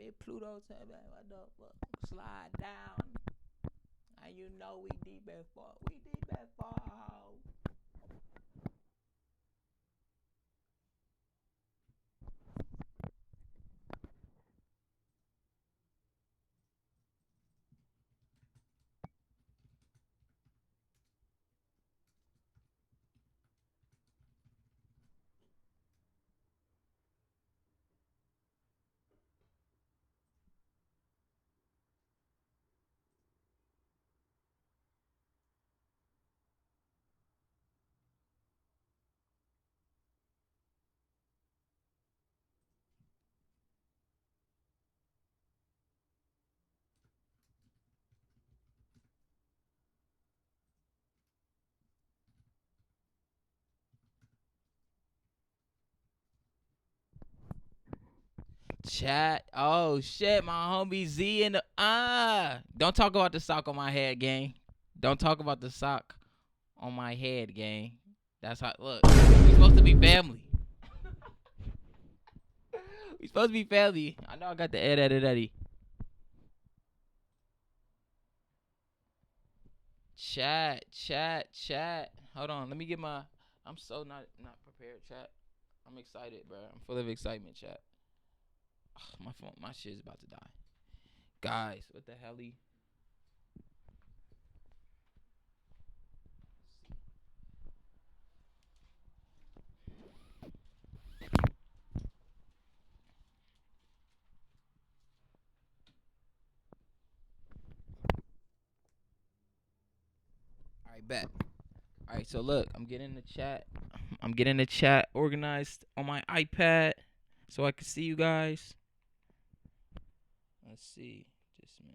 Big Pluto tell me what the fuck. Slide down. And you know we deep as fuck. We deep as fuck. Chat. Oh shit, my homie Z in the Don't talk about the sock on my head, gang. Don't talk about the sock on my head, gang. That's how. Look, we supposed to be family. We supposed to be family. I know I got the Eddie. Chat. Hold on, let me get my. I'm so not prepared, chat. I'm excited, bro. I'm full of excitement, chat. Ugh, my phone, my shit's about to die. Guys, what the hell? All right, bet. All right, so look, I'm getting the chat. I'm getting the chat organized on my iPad so I can see you guys. Let's see. Dismiss.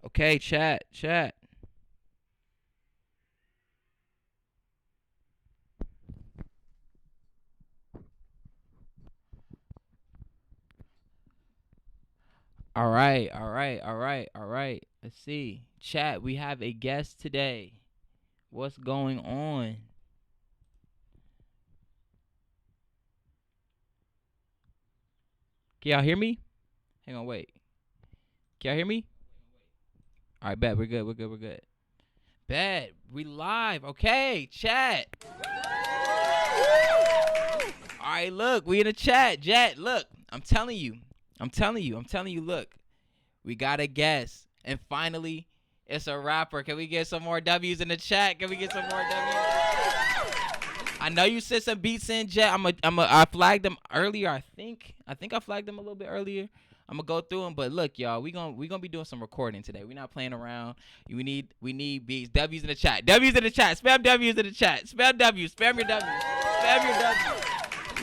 Okay, chat. All right. Let's see. Chat, we have a guest today. What's going on? Can y'all hear me? Hang on, wait. Can y'all hear me? All right, bet. We're good. Bet. We live. Okay, chat. All right, look. We in the chat. Jet, look. I'm telling you. Look. We got a guest. And finally, it's a rapper. Can we get some more W's in the chat? I know you said some beats in, Jet. I flagged them earlier. I think I flagged them a little bit earlier. I'm gonna go through them, but look, y'all, we gonna be doing some recording today. We're not playing around. We need beats. W's in the chat. Spam W's in the chat. Spam W's. Spam your W's.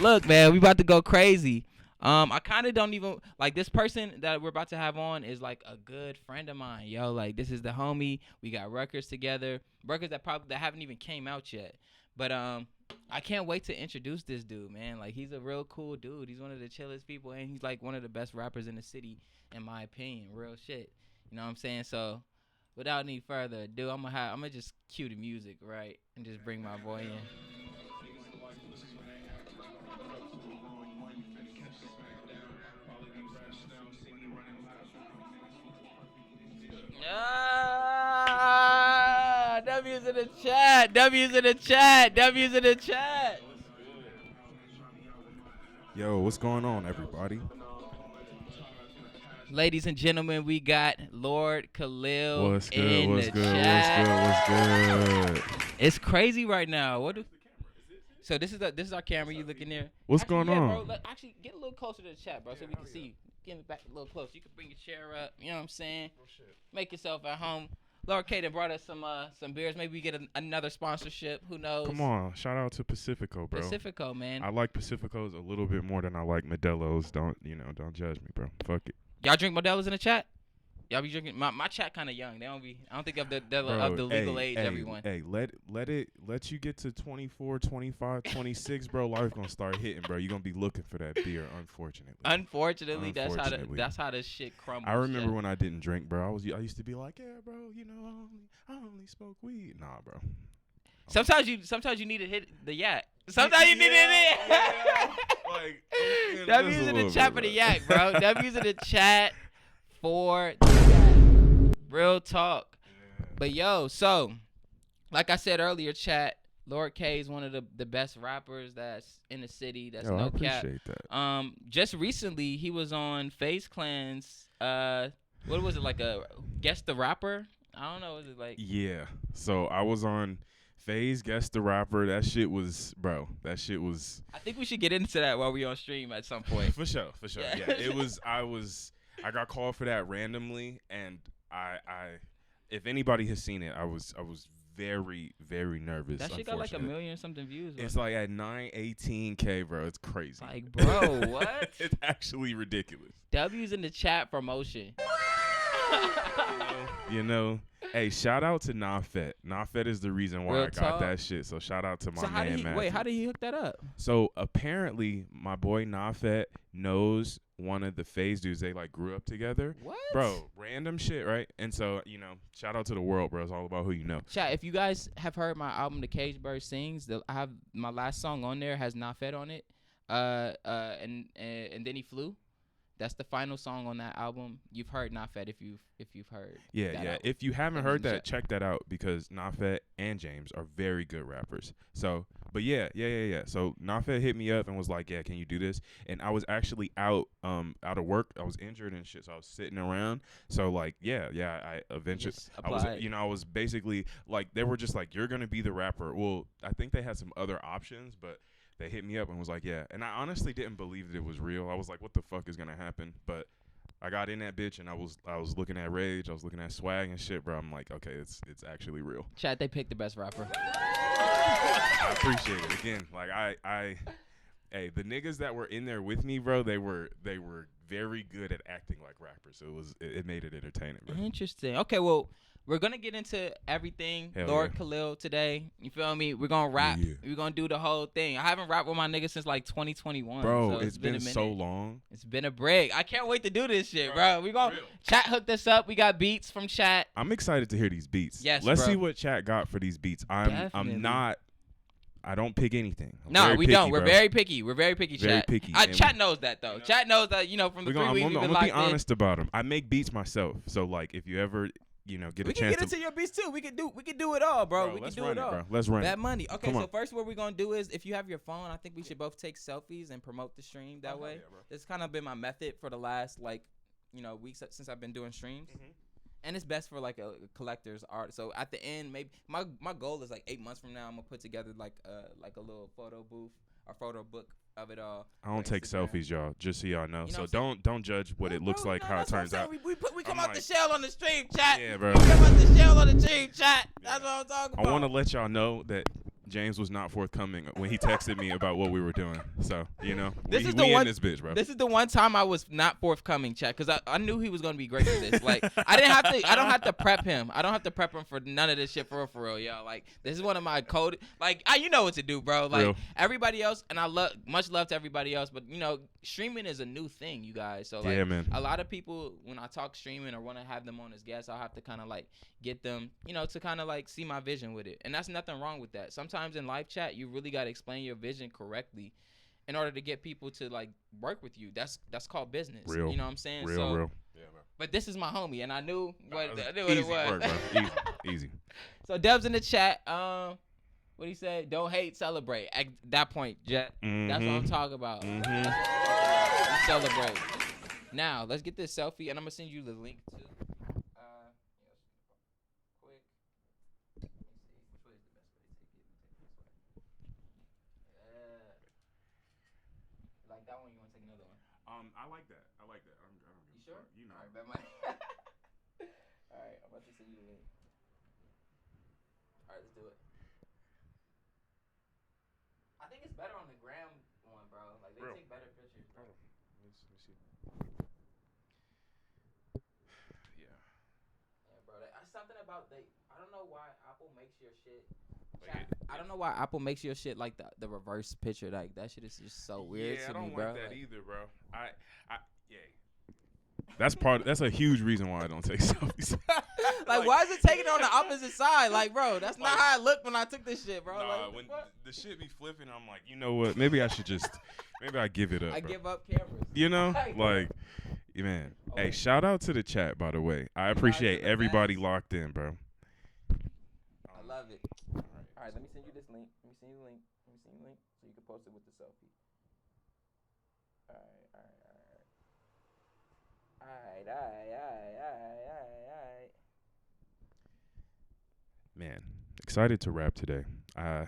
Look, man, we about to go crazy. I kind of don't even like this person that we're about to have on is like a good friend of mine, yo. Like this is the homie. We got records together, records that haven't even came out yet. But I can't wait to introduce this dude, man. Like he's a real cool dude. He's one of the chillest people, and he's like one of the best rappers in the city, in my opinion. Real shit. You know what I'm saying? So, without any further ado, I'm gonna just cue the music, right, and just bring my boy in. W's in the chat. Yo, what's going on, everybody? Ladies and gentlemen, we got Lord Khalil What's in good? the chat. What's good? It's crazy right now. So this is our camera. You looking there? What's going on? Bro, actually, get a little closer to the chat, bro, so we can see you. Get back a little closer. You can bring your chair up. You know what I'm saying? Make yourself at home. Lord K brought us some beers. Maybe we get another sponsorship. Who knows? Come on, shout out to Pacifico, bro. Pacifico, man. I like Pacificos a little bit more than I like Modelo's. Don't judge me, bro. Fuck it. Y'all drink Modelo's in the chat? Y'all be drinking. My chat kind of young. They don't be. I don't think of Bro, the legal age. Everyone. Let you get to 24, 25, 26, bro. Life gonna start hitting, bro. You gonna be looking for that beer, unfortunately. Unfortunately, that's how this shit crumbles. I remember when I didn't drink, bro. I used to be like, yeah, bro. You know, I only smoke weed. Nah, bro. Sometimes you need to hit the yak. Sometimes you need to hit it. Yeah. Like, W's in the chat for the yak, bro. W's in the chat for the yak. Real talk. Yeah. But yo, so like I said earlier, chat. Lord K is one of the best rappers that's in the city. That's no I cap. appreciate that. Just recently he was on FaZe Clan's what was it, like a Guess the Rapper? I don't know. Was it like? Yeah. So I was on FaZe Guess the Rapper. That shit was, bro. That shit was. I think we should get into that while we on stream at some point. For sure. Yeah. It was. I got called for that randomly, and I if anybody has seen it, I was very, very nervous. That shit got like 1 million something views. It's like at 918K, bro. It's crazy. Like, bro, what? It's actually ridiculous. W's in the chat for motion. You know, hey, shout out to Nafet. Nafet is the reason why I got that shit. So shout out to my man, Matthew. Wait, how did he hook that up? So apparently, my boy Nafet knows one of the FaZe dudes. They like grew up together. What? Bro, random shit, right? And so, you know, shout out to the world, bro. It's all about who you know. Chat, if you guys have heard my album, The Cage Bird Sings, I have my last song on there has Nafet on it. And then he flew. That's the final song on that album. You've heard Nafet if you've heard. Yeah. Album. If you haven't heard that, check that out because Nafet and James are very good rappers. So, but yeah. So Nafet hit me up and was like, "Yeah, can you do this?" And I was actually out of work. I was injured and shit, so I was sitting around. So like, I eventually I was basically like, they were just like, "You're gonna be the rapper." Well, I think they had some other options, but they hit me up and was like, yeah. And I honestly didn't believe that it was real. I was like, what the fuck is going to happen? But I got in that bitch and I was looking at Rage. I was looking at Swag and shit, bro. I'm like, okay, it's actually real. Chat, they picked the best rapper. I appreciate it. Again, like hey, the niggas that were in there with me, bro, they were very good at acting like rappers. So it made it entertaining, bro. Interesting. Okay, well, we're going to get into everything. Hell Lord yeah. Khalil today. You feel me? We're going to rap. Yeah. We're going to do the whole thing. I haven't rapped with my niggas since like 2021. Bro, so it's been so long. It's been a break. I can't wait to do this shit, bro. We going Chat hooked us up. We got beats from Chat. I'm excited to hear these beats. Yes, Let's bro. see what Chat got for these beats. I don't pick anything. No, we picky, don't. We're bro. very picky. We're very picky, Very Chat. picky. Chat knows that, though. Chat knows that, from the 3 weeks we've been I'm locked gonna be honest about them. I make beats myself. So, like, if you ever, get a chance to... We can get into your beats, too. We can do it all, bro. We can do it all. Bro. Let's run Bad money. Okay, Come so on. first what we're going to do is, if you have your phone, I think we should both take selfies and promote the stream that way. Yeah, bro. It's kind of been my method for the last, weeks since I've been doing streams. Mm-hmm. And it's best for like a collector's art. So at the end, maybe my goal is like 8 months from now, I'm gonna put together like a little photo booth or photo book of it all. I don't take selfies, y'all. Just so y'all know. You know so what don't judge what it looks like, how it turns out. We come out the shell on the stream, Chat. Yeah, bro. We come out the shell on the stream, Chat. That's what I'm talking about. I want to let y'all know that James was not forthcoming when he texted me about what we were doing. So, we in this bitch, bro. This is the one time I was not forthcoming, Chat, because I knew he was going to be great for this. Like, I don't have to prep him. I don't have to prep him for none of this shit for real, y'all. Like, this is one of my code. Like, you know what to do, bro. Like, Real. Everybody else, and much love to everybody else, but, streaming is a new thing, you guys. So, like, yeah, man. A lot of people, when I talk streaming or want to have them on as guests, I'll have to kind of, like, get them, to kind of, like, see my vision with it. And that's nothing wrong with that. Sometimes in live chat, you really got to explain your vision correctly in order to get people to, like, work with you. That's called business. Real. You know what I'm saying? Real. Yeah, bro. But this is my homie, and I knew what it was. Easy work, bro. Easy. So, Dubs in the chat, what he said, don't hate, celebrate. At that point, Jet. Mm-hmm. That's what I'm talking about. Mm-hmm. Celebrate. Now, let's get this selfie, and I'm going to send you the link, too. Quick. Let me see. Which way is the best way to take it? Take this way. You like that one? You want to take another one? I like that. You sure? You know. All right, bet money. All right, I'm about to send you the link. All right, let's do it. I think it's better on the gram one, bro. Like, they take better pictures, bro. Let me see. Yeah. something about I don't know why Apple makes your shit. Like I don't know why Apple makes your shit like the reverse picture. Like that shit is just so weird to me, bro. I don't like that either, bro. Yeah. That's a huge reason why I don't take selfies. Like, why is it taking it on the opposite side? Like, bro, that's not how I looked when I took this shit, bro. Nah, like, when the shit be flipping, I'm like, you know what? Maybe I should just, maybe I give it up. I bro. give up cameras. You know, like, man. Hey, shout out to the chat, by the way. I appreciate everybody locked in, bro. I love it. All right, let me send you this link. Let me send you the link. So you can post it with the selfie. All right. Man, excited to rap today. I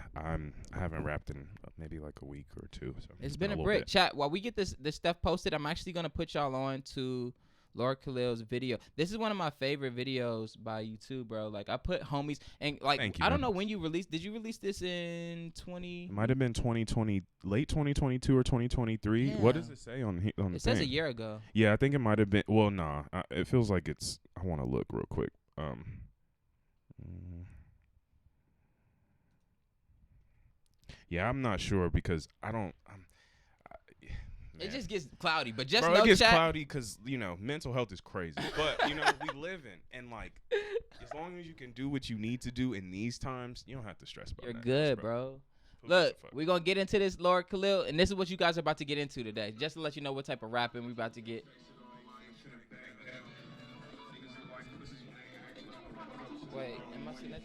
haven't rapped in maybe like a week or two. So it's been a little brick. bit. Chat, while we get this stuff posted, I'm actually gonna put y'all on to Lord Khalil's video. This is one of my favorite videos by you too, bro. Like I put homies and like Thank you, I don't man. know when you released. Did you release this in 20? It might have been 2020, late 2022 or 2023. What does it say on the It says a thing? year ago. Yeah, I think it might have been. Well, nah. It feels like it's. I want to look real quick. Yeah, I'm not sure because I don't. It just gets cloudy, but just Bro, know, it gets chat. cloudy because mental health is crazy. But we live in, and like, as long as you can do what you need to do in these times, you don't have to stress about. You're that good, else, bro. Who Look, gives a fuck? we're gonna get into this, Lord Khalil, and this is what you guys are about to get into today. Just to let you know what type of rapping we about to get. Wait, am I seeing that?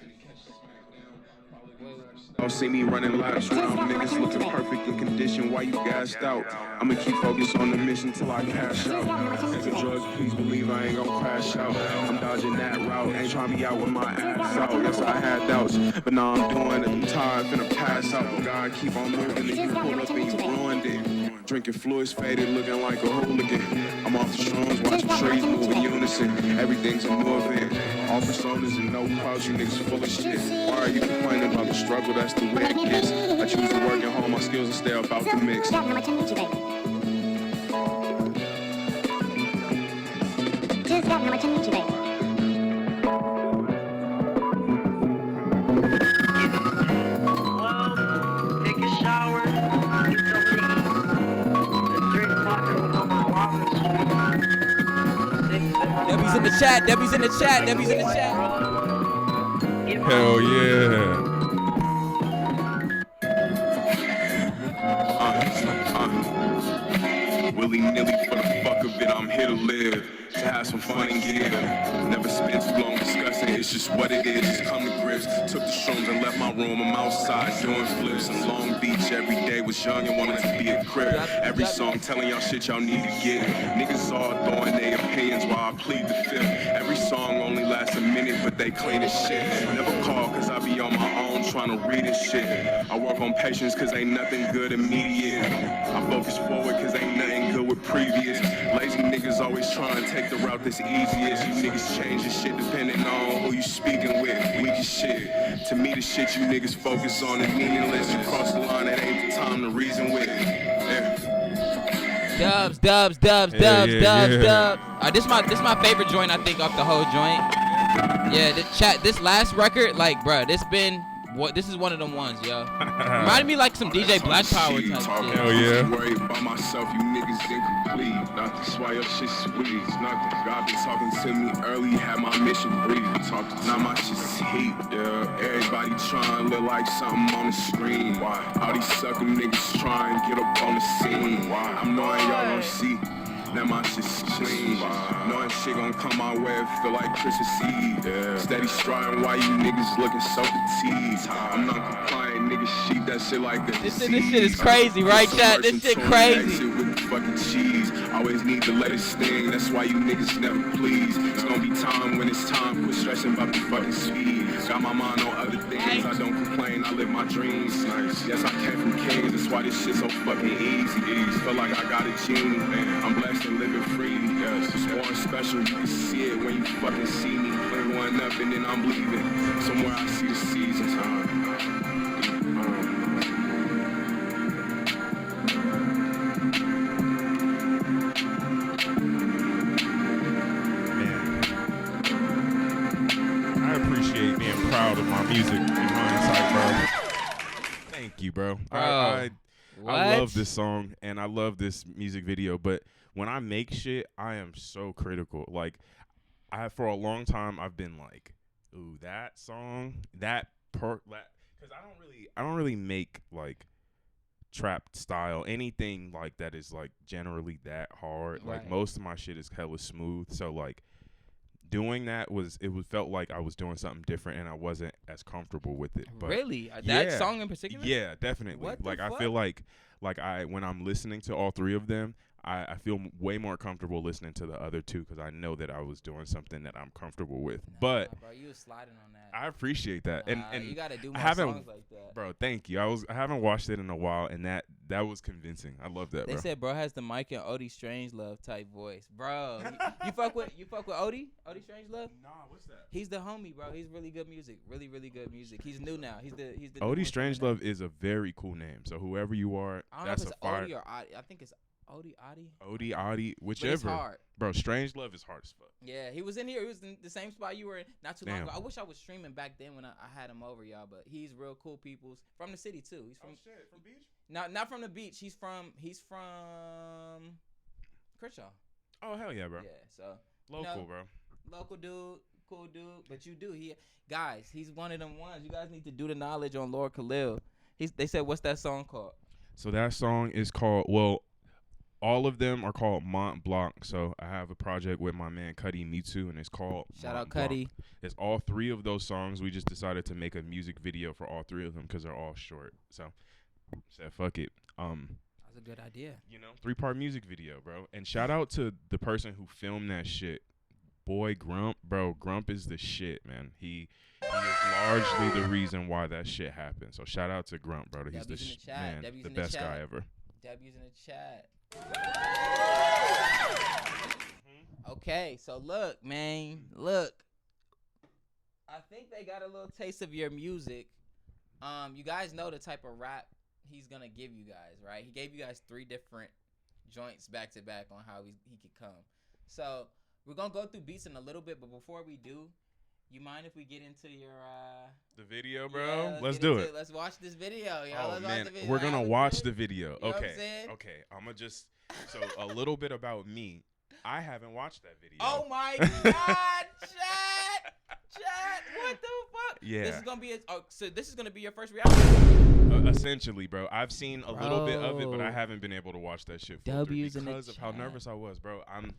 Don't see me running laps around niggas looking perfect in condition. Why you gassed out? I'ma keep focused on the mission till I cash out. If the drugs, please believe I ain't gon' crash out. I'm dodging that route, ain't trying to be out with my ass out. Yes, I had doubts, but now I'm doing it. I'm tired, finna pass out. But God, keep on moving, and you pull up and you ruined it. Drinking fluids faded, looking like a hooligan. I'm off the shrooms, watching trees move in unison. Everything's a new event. All personas and no clouds, you niggas full of shit. Why are you complaining about the struggle? That's the way it gets. I choose to work at home, my skills and stay up out the mix. Take a shower, get something to eat. At 3 o'clock, I went over to Waffle Street. Debbie's in the chat. Debbie's in the chat. Debbie's in the chat. Hell yeah. Willy-nilly for the fuck of it, I'm here to live. To have some fun and give. Never spend too long discussing, it's just what it is. Just come to grips. Took the shrooms and left my room. I'm outside doing flips in Long Beach every day. Was young and wanted to be a crib. Every song telling y'all shit y'all need to get. Niggas all throwing their opinions while I plead the fifth. Every song only lasts a minute, but they clean as shit. Never call cause I be on my own trying to read this shit. I work on patience cause ain't nothing good immediate. I focus forward cause ain't nothing good with previous. Lazy niggas always trying to take the route that's easiest. You niggas change your shit depending on who you speaking with. Weak as shit. To me the shit you niggas focus on is meaningless. You cross the line, it ain't the time to reason with. Yeah. Dubs. This my favorite joint, I think, off the whole joint. Yeah, this last record, like, bruh, this is one of them ones, yo. Reminded me like some DJ Black Power type shit. Hell yeah. Worried about myself, you niggas incomplete. Not that's why your shit sweet. Nothing. God been talking to me early, had my mission brief. Now my shit's heat, yeah. Everybody trying look like something on the screen. Why? All these sucker niggas trying get up on the scene. Why? I'm knowing y'all gon' see. Now my shit's clean. Knowing shit gon' come my way, feel like Christmas Eve. Yeah. Steady striding while you niggas looking so fatigued. I'm not compliant, niggas sheep that shit like the This shit is crazy, right, chat? This shit crazy. With the fucking cheese. Always need to let it sting, that's why you niggas never please. It's gonna be time when it's time, quit stressing about the fucking speed. Got my mind on other things, I don't complain, I live my dreams. Yes, I came from kings, that's why this shit so fucking easy. Feel like I got a genie, I'm blessed and living free. Yes, it's more special, you can see it when you fucking see me. Play one up and then I'm leaving, somewhere I see the seasons. proud of my music in hindsight, bro. Thank you, bro. I love this song and I love this music video, but when I make shit, I am so critical. Like, for a long time I've been like, ooh, that song, because I don't really make like trap style anything like that is like generally that hard. Right. Like most of my shit is hella smooth, so like doing that felt like I was doing something different and I wasn't as comfortable with it. But really? That song in particular? Yeah, definitely. What the like fuck? I feel like when I'm listening to all three of them, I feel way more comfortable listening to the other two because I know that I was doing something that I'm comfortable with. But bro, you was sliding on that. I appreciate that, and you gotta do I more haven't, songs like that, bro. Thank you. I haven't watched it in a while, and that was convincing. I love that. They bro. said bro has the Mike and Odie Strangelove type voice, bro. you fuck with Odie Strangelove? Nah, what's that? He's the homie, bro. He's really good music, really good music. He's new now. He's the Odie Strangelove is a very cool name. So whoever you are, I don't that's know if a fire. Odie or Adi. I think it's Odie. Odie, whichever. But it's hard. Bro, Strangelove is hard as fuck. Yeah, he was in here. He was in the same spot you were in not too long Damn. ago. I wish I was streaming back then when I had him over, y'all. But he's real cool peoples from the city too. He's from from beach? not from the beach. He's from Kershaw. Oh hell yeah, bro. Yeah, so Local, bro. Local dude, cool dude. But he's one of them ones. You guys need to do the knowledge on Lord Khalil. They said, what's that song called? So that song is called, all of them are called Mont Blanc. So I have a project with my man Cuddy Mitsu, and it's called Shout Mont out Cuddy. Blanc. It's all three of those songs. We just decided to make a music video for all three of them because they're all short. So said fuck it. That's a good idea. 3-part music video, bro. And shout out to the person who filmed that shit. Boy, Grump, bro. Grump is the shit, man. He is largely the reason why that shit happened. So shout out to Grump, bro. He's the best guy ever. W's in the chat. Okay, so look, man, I think they got a little taste of your music. You guys know the type of rap he's gonna give you guys, right? He gave you guys 3 different joints back to back on how he could come. So we're gonna go through beats in a little bit, but before we do, you mind if we get into your the video, bro? Yeah, let's do it. Let's watch this video, yo. Oh Let's man, watch the video. we're gonna watch the video. You know what I'm Okay, saying? okay. I'm gonna just a little bit about me. I haven't watched that video. Oh my God, chat, what the fuck? Yeah. This is gonna be so this is gonna be your first reality. Essentially, bro. I've seen a little bit of it, but I haven't been able to watch that shit full through because of how nervous I was, bro. I'm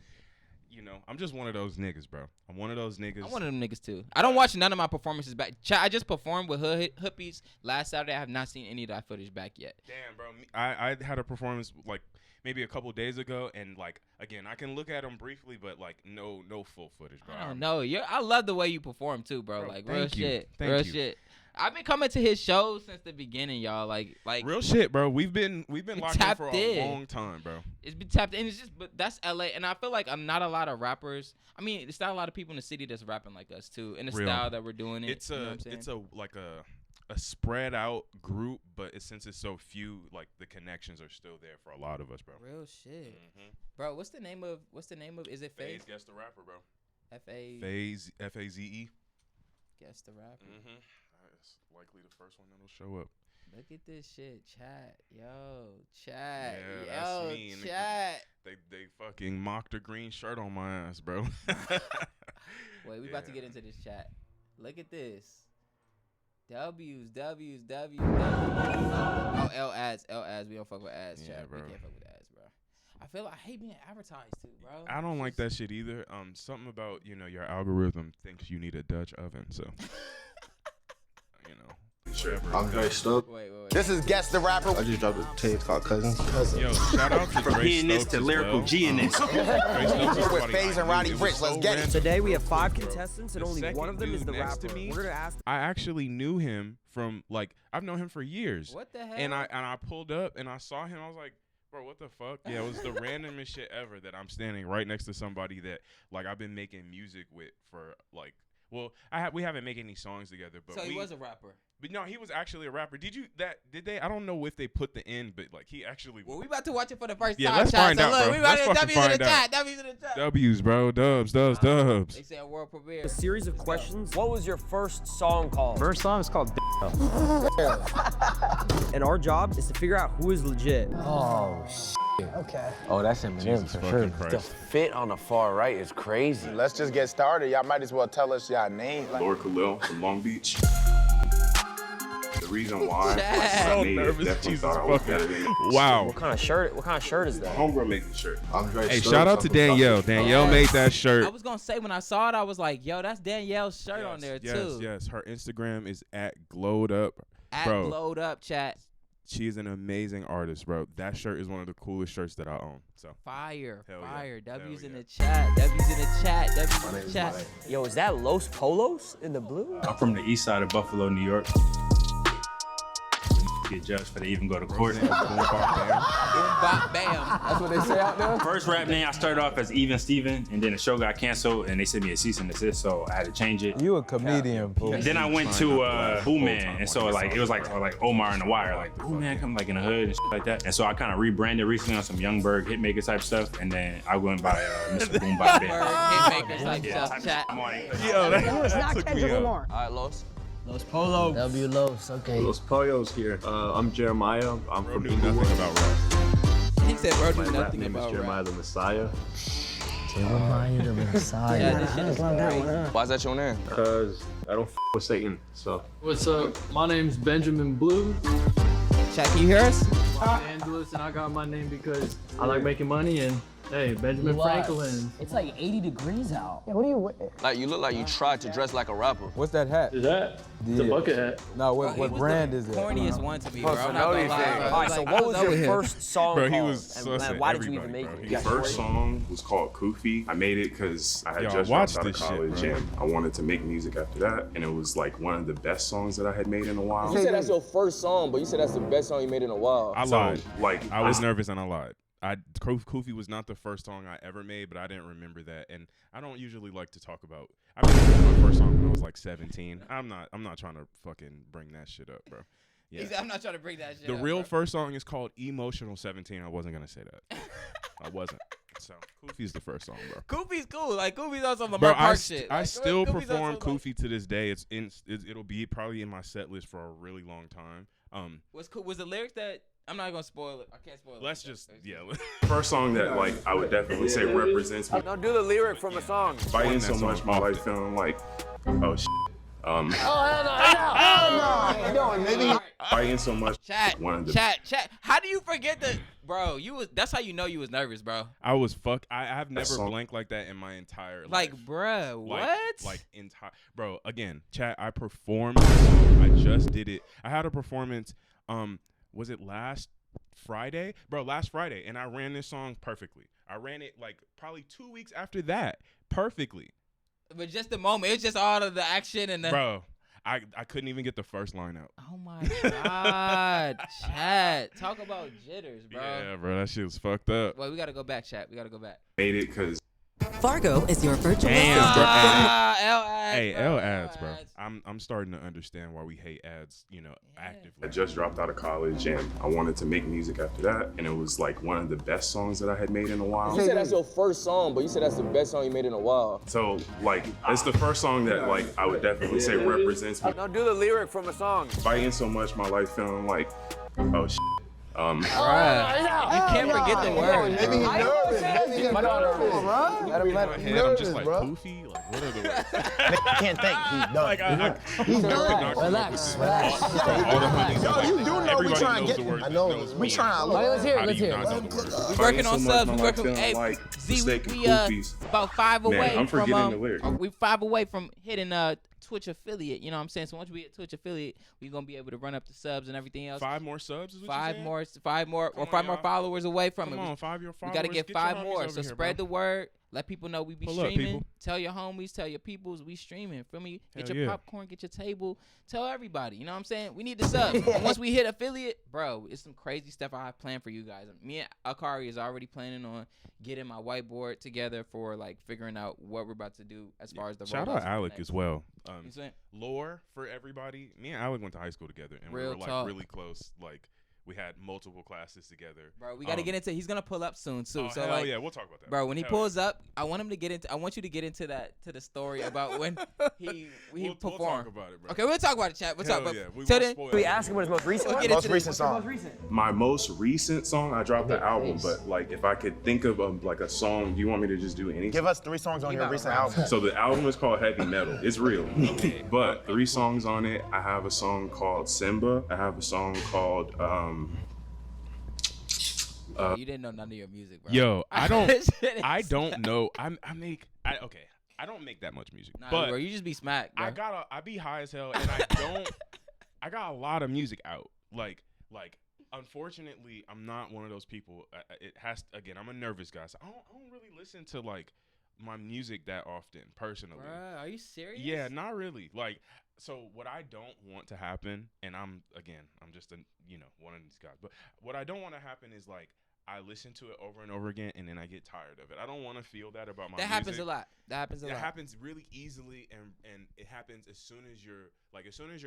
just one of those niggas, bro. I'm one of those niggas. I'm one of them niggas too. I don't watch none of my performances back. Chat, I just performed with Hoopies last Saturday. I have not seen any of that footage back yet. Damn, bro. I had a performance like maybe a couple days ago, and like again, I can look at them briefly, but like no full footage, bro. I don't know. I love the way you perform too, bro. Like real shit. Thank you. Shit. I've been coming to his shows since the beginning, y'all. Like real shit, bro. We've been locked in for a long time, bro. It's been tapped in. But that's LA, and I feel like not a lot of rappers. I mean, there's not a lot of people in the city that's rapping like us too, in the style that we're doing it. It's a spread out group, but since it's so few, like the connections are still there for a lot of us, bro. Real shit, bro. What's the name of? Is it Faze? Guess the rapper, bro. Faze. Faze. Guess the rapper. It's likely the first one that'll show up. Look at this shit, chat. Chat. Yeah, that's me. Chat. They fucking mocked a green shirt on my ass, bro. Wait, we about to get into this chat. Look at this. W's. Oh, L ads. We don't fuck with ads, chat. Bro. We can't fuck with ads, bro. I hate being advertised too, bro. I don't like that shit either. Something about your algorithm thinks you need a Dutch oven, so I'm very stoked. Wait. This is Guess the Rapper. I just dropped a tape called Cousins. Yo, shout out to From Dre pianist Stokes to as lyrical well. genius. Dre Stokes is We're with somebody FaZe and I Roddy knew. It was Ricch. Let's so get it. random. Today we have 5 Bro, contestants, and the only one second of them is dude the next to rapper. me, We're gonna ask. I actually knew him from I've known him for years. What the hell? And I pulled up and I saw him. I was like, bro, what the fuck? Yeah, it was the randomest shit ever that I'm standing right next to somebody that I've been making music with for Well, we haven't made any songs together, but So he was a rapper. But no, he was actually a rapper. Did they? I don't know if they put the end, but like he actually. Well, we about to watch it for the first Yeah, time. let's find out, look, bro. we about Let's to fucking W's in find the out. chat. W's in the chat. W's, bro. Dubs. They say a world premiere. A series of questions. What was your first song called? First song is called And our job is to figure out who is legit. Oh, okay. Oh, that's Eminem for sure. The fit on the far right is crazy. Let's just get started. Y'all might as well tell us y'all names. Lord Khalil from Long Beach. The reason why So I made nervous. it, definitely Jesus thought I was fucking. better than Wow. What kind of shirt is that? Homegirl made the shirt. Hey, shout out to Danielle. Danielle made that shirt. I was gonna say when I saw it, I was like, "Yo, that's Danielle's shirt on there too." Yes. Her Instagram is @glowed_up. At Bro. Glowed Up Chat. She is an amazing artist, bro. That shirt is one of the coolest shirts that I own. So Fire. Hell yeah. W's Hell in yeah. the chat. W's in the chat. W's in the chat. Yo, is that Los Polos in the blue? I'm from the east side of Buffalo, New York. Get judged for they even go to court. Boom, bop, bam. That's what they say out there? First rap name, I started off as Even Steven, and then the show got canceled, and they sent me a cease and desist, so I had to change it. You a comedian, fool. And then I went to Boo Man, and so like it was like Omar and the Wire, like Boo Man come like in the hood and shit like that. And so I kind of rebranded recently on some Youngberg hitmaker type stuff, and then I went by Mr. Boom Bop Bam. Hitmakers like Yeah, stuff. Chat. Yo, that took me up. All right, Los. Los Polos. W Los, okay. Los Pollos here. I'm Jeremiah. I'm Bro from knew nothing about rap. He said, "Bro, My do rap nothing name is about Jeremiah rap." the Messiah. Jeremiah the Messiah. Yeah, this shit is crazy. Why is that your name? Because I don't with Satan. So What's up? My name's Benjamin Blue. Chat, can you hear us? Los Angeles, and I got my name because I like making money. And hey, Benjamin Franklin. It's like 80 degrees out. Yeah, what do you Like you look like you tried to dress like a rapper. What's that hat? Is that? It's a bucket hat. No, Bro, he was the corniest one to me, bro. I'm not gonna lie, bro. All right, so Like, I what was over your here. first song Bro, he called? was And sussing why did you even everybody, make bro. it? He The first song was called Koofy. I made it because I had Yo, just watch dropped out of this shit, college bro. and I wanted to make music after that. And it was like one of the best songs that I had made in a while. You said that's your first song, but you said that's the best song you made in a while. I So, lied. like, I was nervous and I lied. Koofy was not the first song I ever made, but I didn't remember that, and I don't usually like to talk about. I made my first song when I was like 17. I'm not trying to fucking bring that shit up, bro. He Yeah. said, "I'm not trying to bring that shit The up, real bro." first song is called Emotional 17. I wasn't gonna say that. I wasn't. So Koofy's the first song, bro. Koofy's cool. Like Koofy's on some Bro, Lamar I, Park st- shit. I Like, still Koofy's on perform some, like- Koofy to this day. It'll be probably in my set list for a really long time. Was the lyrics that I'm not gonna spoil it. I can't spoil it. Let's just First song that like I would definitely say represents me. Now do the lyric from a song. Fighting so that much, song my often. life feeling like, oh shit. Fighting so much. Chat. One of the Chat. How do you forget that, bro? That's how you know you was nervous, bro. I was I have never song- blanked like that in my entire Like, life. bruh, Like- what? Like entire, bro. Again, chat. I performed. this song. I just did it. I had a performance. Was it last Friday, bro? Last Friday, and I ran this song perfectly. I ran it like probably 2 weeks after that, perfectly, But just the moment, it's just all of the action and the. bro. I couldn't even get the first line out. Oh my god, chat. Talk about jitters, bro. Yeah, bro, that shit was fucked up. Wait, we gotta go back, chat. We gotta go back. made it because Fargo is your virtual Damn, assistant. bro. L ads. Hey, bro, L ads, bro. ads. I'm starting to understand why we hate ads, actively. I just dropped out of college and I wanted to make music after that. And it was like one of the best songs that I had made in a while. You said that's your first song, but you said that's the best song you made in a while. So like it's the first song that like I would definitely say represents me. Now do the lyric from a song. Fighting so much, my life feeling like, oh shit. Bruh, you can't forget the words. Maybe he's nervous. Maybe he's nervous, bro. In my head, I'm just like poofy. Like, what are the words? I can't think. He's done. Like, he's done. Relax. All the honeys are like, you do know we everybody trying to knows get. the words. I know. knows We me. trying. Let's hear it. How Let's do you hear it. not know the words? We working on so much, subs. my We life working. feeling Hey, like Z, steak we and goofies. about 5 Man, away I'm from forgetting the lyrics. we 5 away from hitting Twitch affiliate. You know what I'm saying? So once we hit Twitch affiliate, we gonna be able to run up the subs and everything else. 5 more subs is what Five you're saying? more, Come on, five more y'all. followers away from Come it. on, 5 your We followers. gotta get your 5 homies more. over So here, spread bro. the word. Let people know we be Pull up, streaming. people. Tell your homies, tell your peoples, we streaming. Feel me? Get Hell your yeah. popcorn, get your table. Tell everybody. You know what I'm saying? We need the subs. And once we hit affiliate, bro, it's some crazy stuff I have planned for you guys. Me and Akari is already planning on getting my whiteboard together for like figuring out what we're about to do as far as the Shout rollouts out for Alec next. as well. You know what I'm saying? Lore for everybody. Me and Alec went to high school together, and Real we were like talk. really close. Like we had multiple classes together. Bro, we got to get into. He's gonna pull up soon too. Oh, So hell like, yeah, we'll talk about that. Bro, when he Hell pulls up, I want him to get into. I want you to get into the story about when he We'll performed. talk about it, bro. Okay, we'll talk about it, chat. We'll Hell talk about yeah, it. we Till won't then, spoil Can we it. ask him what his most recent We'll one? get into Most this. recent song. Most recent. My most recent song, I dropped the album, but like if I could think of like a song, do you want me to just do anything? Give us 3 songs on your recent album. So the album is called Heavy Metal. It's real. But 3 songs on it. I have a song called Simba. I have a song called You didn't know none of your music, bro. Yo, I don't Shit. know. Okay. I don't make that much music, Nah, but bro, you just be smacked, bro. I be high as hell, and I got a lot of music out. Like, unfortunately, I'm not one of those people. Again, I'm a nervous guy, so I don't really listen to like my music that often personally. Bruh, are you serious? Yeah, not really. Like, so what I don't want to happen, and I'm just one of these guys, but what I don't want to happen is like I listen to it over and over again, and then I get tired of it. I don't want to feel that about my music. That happens a lot. It happens really easily, and it happens as soon as you're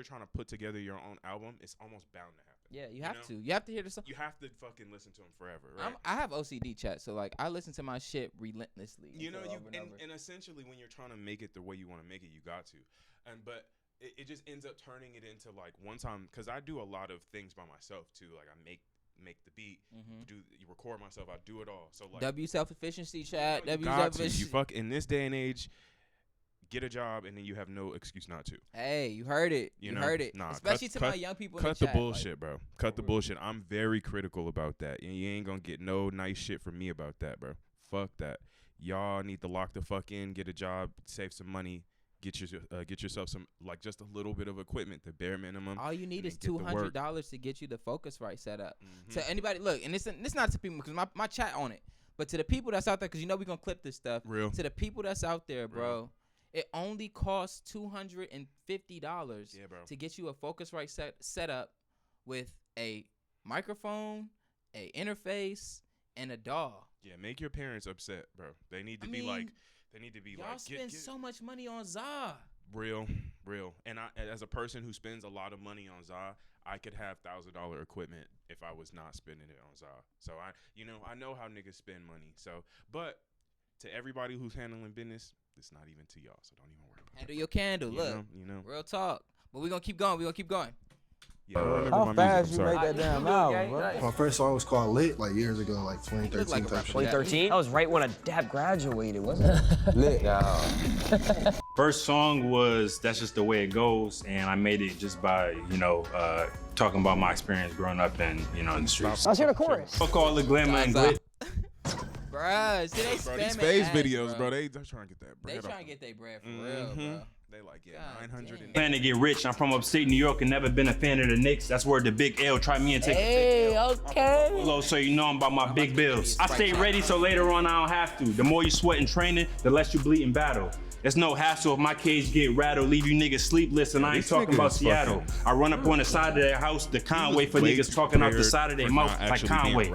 trying to put together your own album. It's almost bound to happen. Yeah, you have to. You have to hear the song. You have to fucking listen to them forever, right? I have OCD, chat, so like I listen to my shit relentlessly. You know, over and over. and essentially when you're trying to make it the way you want to make it, you got to. But it just ends up turning it into like one time, because I do a lot of things by myself too. Like I make the beat, you record myself, I do it all. So like W self-efficiency, chat. you W got to. self-efficiency. You fuck in this day and age, get a job, and then you have no excuse not to. Hey, you heard it. You know? heard it. Nah, Especially to my young people. Cut in the chat, bullshit, like, bro. Cut the bullshit. I'm very critical about that. And you ain't gonna get no nice shit from me about that, bro. Fuck that. Y'all need to lock the fuck in, get a job, save some money, get yourself some, like, just a little bit of equipment, the bare minimum. All you need is get the work. $200 to get you the Focusrite set up. To anybody, look, and it's not to people because my chat on it, but to the people that's out there, because you know we're gonna clip this stuff. Real. To the people that's out there, bro, it only costs $250 to get you a Focusrite set up with a microphone, a interface, and a DAW. Yeah, make your parents upset, bro. They need to be like, y'all spend so much money on ZA. Real. And I, as a person who spends a lot of money on ZA, I could have $1,000 equipment if I was not spending it on ZA. So I know how niggas spend money. So, but to everybody who's handling business, it's not even to y'all. So don't even worry about it. Handle your candle. Look, you know. Real talk. But we're gonna keep going. Yeah, how fast you make that damn album, bro? My first song was called Lit, like years ago, like 2013 like type shit. 2013? That was right when a dad graduated, wasn't it? Lit. First song was That's Just the Way It Goes, and I made it just by, talking about my experience growing up in the streets. Let's hear the chorus. Fuck all the glamour and glit. Bruh, see they These spamming phase ads, videos, bro. They're trying to get that bread. They trying to get their bread for real, bro. They like, 900. Plan to get rich. I'm from upstate New York and never been a fan of the Knicks. That's where the big L try me and take okay. Hello, so you know I'm about my big bills. I stay ready so later on I don't have to. The more you sweat in training, the less you bleed in battle. It's no hassle if my cage get rattled, leave you niggas sleepless, and I ain't talking about Seattle. I run up on the side of their house, the Conway for niggas talking out the side of their mouth like Conway.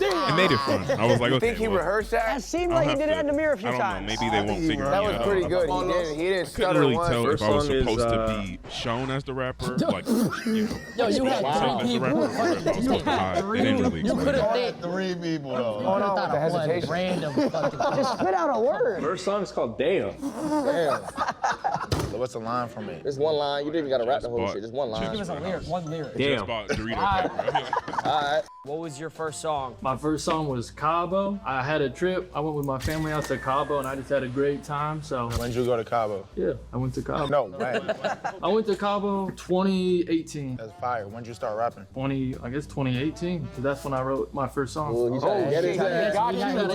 It made it fun. I was like, You okay. think he rehearsed that? That seemed like he did it in the mirror a few I don't know. times. Maybe they won't figure me That out. was pretty good. He didn't I couldn't stutter really once. tell if First I was song is, supposed to be shown as the rapper, like, Yo, you had myself as the rapper, or if I was supposed to hide. They didn't really You could explain have it. did. 3 people, though. You Hold could have on thought with the of one hesitation. random fucking. Just spit out a word. First song is called Damn. Damn. So what's the line from it? There's one line. You didn't even gotta rap the whole bought shit. Just one line. Give us a lyric, one lyric. Damn. Just bought Dorito. Alright. What was your first song? My first song was Cabo. I had a trip. I went with my family out to Cabo and I just had a great time. So When did you go to Cabo? yeah, I went to Cabo. No, man. I went to Cabo 2018. That's fire. When did you start rapping? 2018. So that's when I wrote my first song. Get it. Got you. That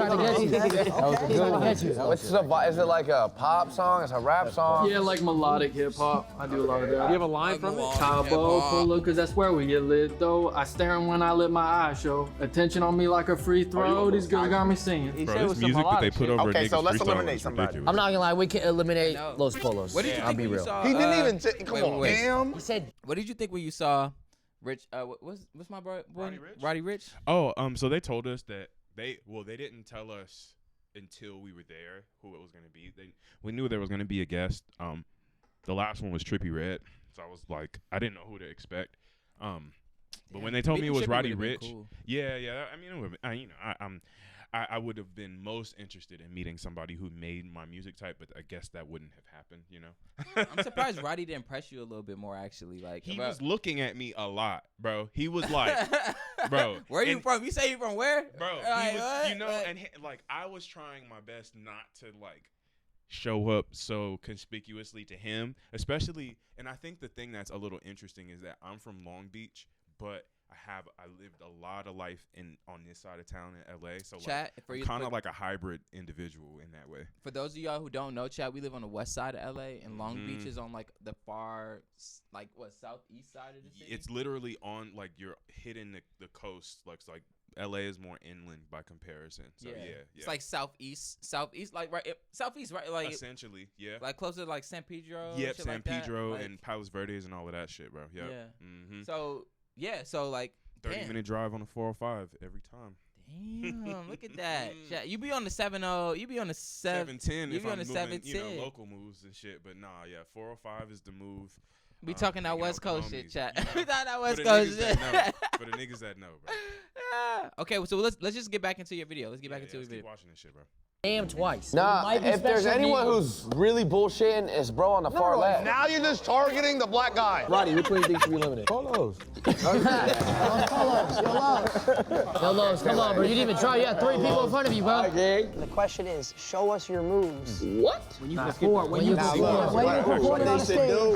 was a good one. What's the vibe? Is it like a pop song? It's a rap song? Yeah, like melodic hip hop. I do a lot of that. You have a line from it? Cabo, pull up, cause that's where we get lit though. I staring when I let my eyes show. Attention on me like a free throw. These girls got me singing. Bro, this music that they put over Okay, niggas so let's freestyle eliminate is somebody. ridiculous. I'm not gonna lie, we can eliminate Los Polos. What did you I'll think be when you real. saw? He didn't even come on, wait. damn. He said, What did you think when you saw Rich? What's my boy? Roddy Rich. Oh, so they told us that they didn't tell us until we were there who it was gonna be. We knew there was gonna be a guest. The last one was Trippie Redd, so I was like, I didn't know who to expect. But when they told me it was Roddy Rich, cool. yeah, I mean, it would, I would have been most interested in meeting somebody who made my music type, but I guess that wouldn't have happened, you know. I'm surprised Roddy didn't press you a little bit more, actually. Like he was looking at me a lot, bro. He was like, bro, where you from? You say you from where, bro? Like, he was, you know, and like I was trying my best not to like show up so conspicuously to him, especially. And I think the thing that's a little interesting is that I'm from Long Beach, but I lived a lot of life on this side of town in LA, so Chat, like, I'm kind of like a hybrid individual in that way. For those of y'all who don't know, Chat, we live on the west side of LA, and Long Beach is on like the far, like what, southeast side of the city. It's literally on like you're hitting the coast, like LA is more inland by comparison. So yeah. It's like southeast, like southeast, right? Like essentially, yeah. Like closer to like San Pedro. Yep, San like Pedro like, and Palos Verdes and all of that shit, bro. Yep. Yeah. Mm-hmm. So like 30-minute drive on the 405 every time. Damn, look at that. You be on the 70, you be on the 710 you if be on I'm the moving, 710. local moves and shit. But nah, yeah, 405 is the move. We talking that West Coast shit, Chat. We talking that West For Coast the shit. For the niggas that know, bro. Yeah. Okay, so let's just get back into your video. Let's get back into your video. Keep watching this shit, bro. damn twice. Nah, if there's anyone who's really bullshitting, it's bro on the far left. Now you're just targeting the black guy. Roddy, which one do you think should be eliminated? Polos. Yo, Los, come on, bro. You didn't even try. You had 3 people in front of you, bro. The question is, show us your moves. What? When you perform, when you perform,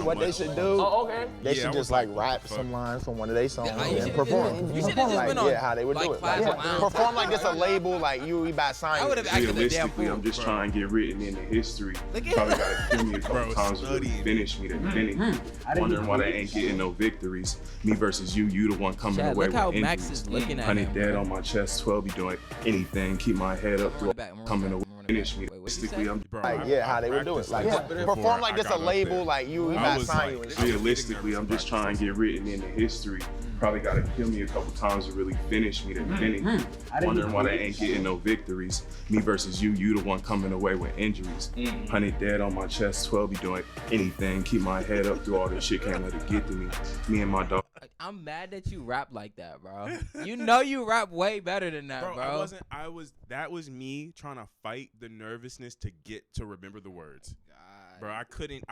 What they should do. Oh, okay. They should just like rap some lines from one of their songs and perform. You should have just been on how they would do it. Like, perform like it's a label, like you about signing. I would have acted a damn Realistically, fool. I'm just trying to get written into history. Probably gotta kill me a couple times to really finish me at the beginning. Wondering why they ain't getting no victories. Me versus you the one coming Chad, away look with how injuries. Max is looking at 100 him, dead bro. on my chest, 12 be doing anything, keep my head up, through coming away, finish me. Realistically, I'm Like, how they would do it. Like, perform like it's a label, like you about signing. realistically, I'm just trying to get written into history. Probably gotta kill me a couple times to really finish me at the beginning. Wondering why they ain't getting no victories. Me versus you the one coming away with injuries. 100 dead on my chest, 12 be doing anything, keep my head up through all this shit, can't let it get to me. Me and my dog. I'm mad that you rap like that, bro. You know you rap way better than that, bro. That was me trying to fight the nervousness to get to remember the words. Bro, I couldn't.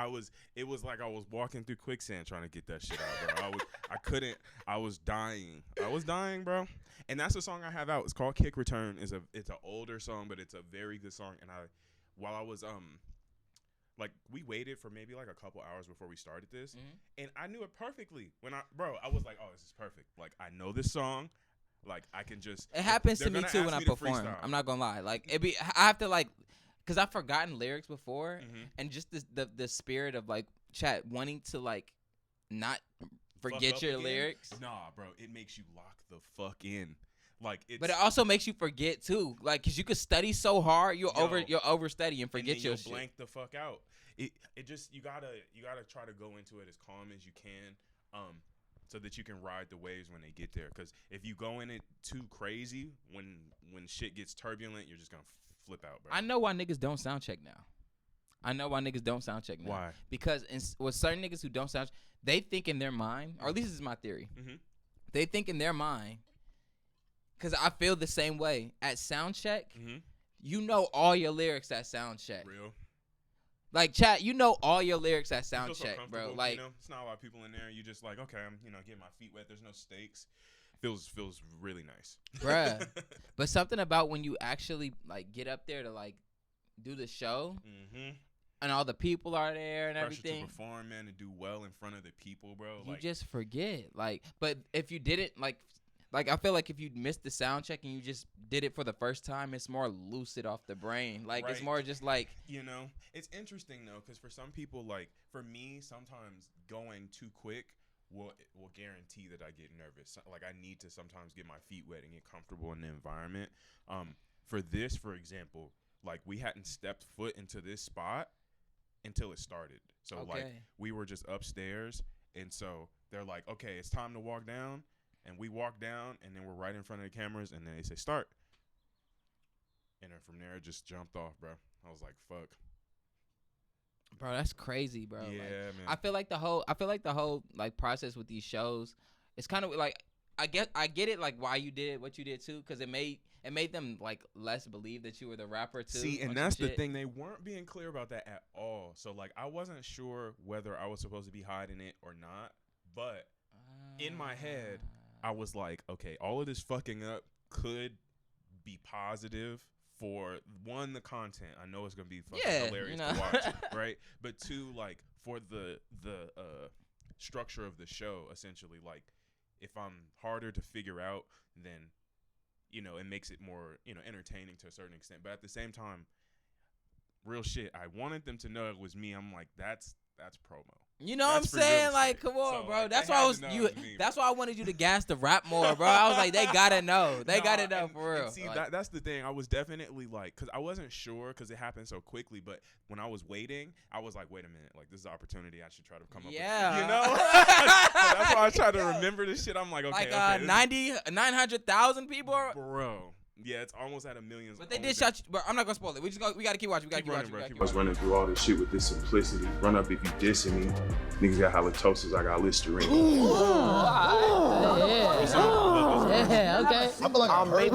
It was like I was walking through quicksand trying to get that shit out, bro. I couldn't. I was dying. Bro. And that's the song I have out. It's called Kick Return. It's an older song, but it's a very good song. And while I was like, we waited for maybe like a couple hours before we started this, and I knew it perfectly. I was like, oh, this is perfect. Like, I know this song. Like, I can just. It happens to me too when I perform. I'm not gonna lie. Like, I have to like. Cause I've forgotten lyrics before, and just the spirit of like Chat wanting to like not forget your lyrics. Nah, bro, it makes you lock the fuck in. Like, but it also makes you forget too. Like, cause you could study so hard, you'll overstudy and forget your shit. Blank the fuck out. It just you gotta try to go into it as calm as you can, so that you can ride the waves when they get there. Cause if you go in it too crazy, when shit gets turbulent, you're just gonna flip out, bro. I know why niggas don't sound check now. Why? Because with certain niggas who don't sound, they think in their mind, or at least this is my theory. They think in their mind, because I feel the same way. At sound check, you know all your lyrics at sound check. Real. Like, Chat, you know all your lyrics at sound check, bro. Like, you know, it's not a lot of people in there. You just like, okay, I'm getting my feet wet. There's no stakes. Feels really nice, bruh. But something about when you actually like get up there to like do the show, and all the people are there and pressure everything. To perform, man, and do well in front of the people, bro. You just forget, like. But if you didn't, like Like I feel like if you missed the sound check and you just did it for the first time, it's more lucid off the brain. Like it's more just like it's interesting though, because for some people, like for me, sometimes going too quick will guarantee that I get nervous. Like I need to sometimes get my feet wet and get comfortable in the environment. For this, for example, like we hadn't stepped foot into this spot until it started. So like we were just upstairs, and so they're like, okay, it's time to walk down. And we walk down, and then we're right in front of the cameras, and then they say start. And then from there, it just jumped off, bro. I was like, fuck. Bro, that's crazy, bro. Yeah, like, man. I feel like the whole like process with these shows, it's kind of like I get it like why you did what you did too, because it made them like less believe that you were the rapper too. See, and that's the thing. They weren't being clear about that at all. So like I wasn't sure whether I was supposed to be hiding it or not. But in my head, I was like, okay, all of this fucking up could be positive for one, the content. I know it's gonna be fucking hilarious to watch, right? But two, like for the structure of the show, essentially, like if I'm harder to figure out, then it makes it more entertaining to a certain extent. But at the same time, real shit, I wanted them to know it was me. I'm like, that's promo. You know what I'm saying? Like, come on, bro. Like, that's why that's why I wanted you to gas the rap more, bro. I was like, they gotta know. They gotta know for real. See, like, that's the thing. I was definitely like, because I wasn't sure because it happened so quickly. But when I was waiting, I was like, wait a minute, like this is an opportunity. I should try to come up with. So that's why I try to remember this shit. I'm like, okay, like 900,000 people, bro. Yeah, it's almost at 1 million. But they did shot you, but I'm not gonna spoil it. We gotta keep watching. I was running through all this shit with this simplicity. Run up if you dissing me. Niggas got halitosis, I got Listerine. Yeah, okay. I feel like I might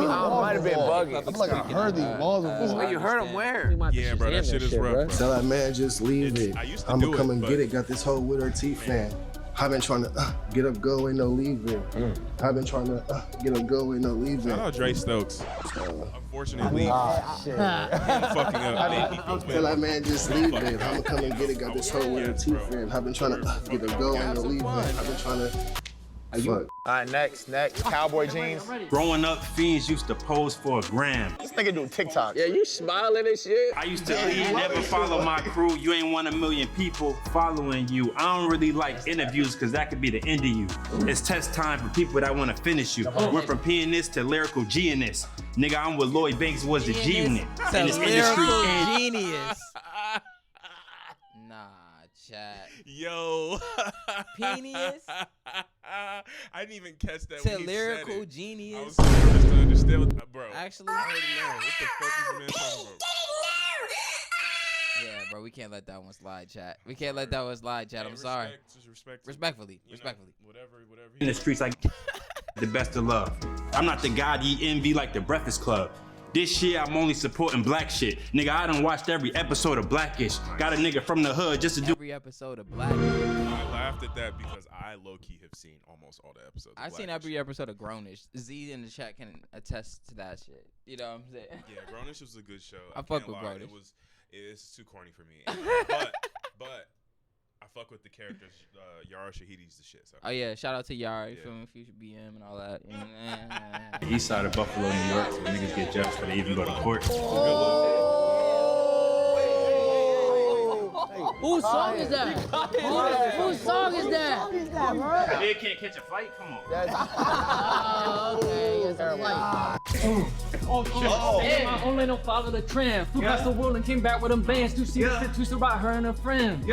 have been bugging. I feel like I heard these balls before. Wait, you heard them where? Yeah, bro, that shit is rough. Tell that man just leave it. I'm gonna come and get it. Got this whole with her teeth, man. I've been trying to get up, go, ain't no leaving. I've been trying to get up, go, ain't no leaving. Shout out Dre Stokes. Unfortunately, fucking up. Tell that man just leave it. I'm gonna come and get it. Got this whole with her teeth, man. I've been trying to get up, go, ain't no leaving. I've been trying to. Fuck. All right, next. Cowboy jeans. Growing up, fiends used to pose for a gram. This nigga do TikTok. Yeah, you smiling and shit. I used to lead, never follow my crew. You ain't 1 million people following you. I don't really like interviews because that could be the end of you. It's test time for people that want to finish you. Went from pianist to lyrical genius. Nigga, I'm with Lloyd Banks, was the G unit. And this industry genius. Nah, chat. Yo. Penis. I didn't even catch that. To when he lyrical said it. genius. I was supposed to understand, bro. Actually, I already know. What the fuck is the man talking about? Yeah, bro, we can't let that one slide, chat. We can't let that one slide, chat. I'm sorry. Respectfully. Whatever. In the streets, like the best of love. I'm not the god ye envy like the Breakfast Club. This year, I'm only supporting black shit. Nigga, I done watched every episode of Blackish. Got a nigga from the hood just to do every episode of Blackish. I laughed at that because I low-key have seen almost all the episodes. I've seen every episode of Grownish. Z in the chat can attest to that shit. You know what I'm saying? Yeah, Grownish was a good show. I fuck with Grownish. It's too corny for me. But I fuck with the characters. Yara Shahidi's the shit. So. Oh yeah, shout out to Yara, you feel me? Future BM and all that. You know, East side of Buffalo, New York, where niggas get judged before they even go to court. Whose song is that? Whose song is that? They can't catch a fight. Come on. Okay, it's a fight. Oh shit! My only no follow the trend. Flew past the world and came back with them bands. To see the shit, to survive her and her friend.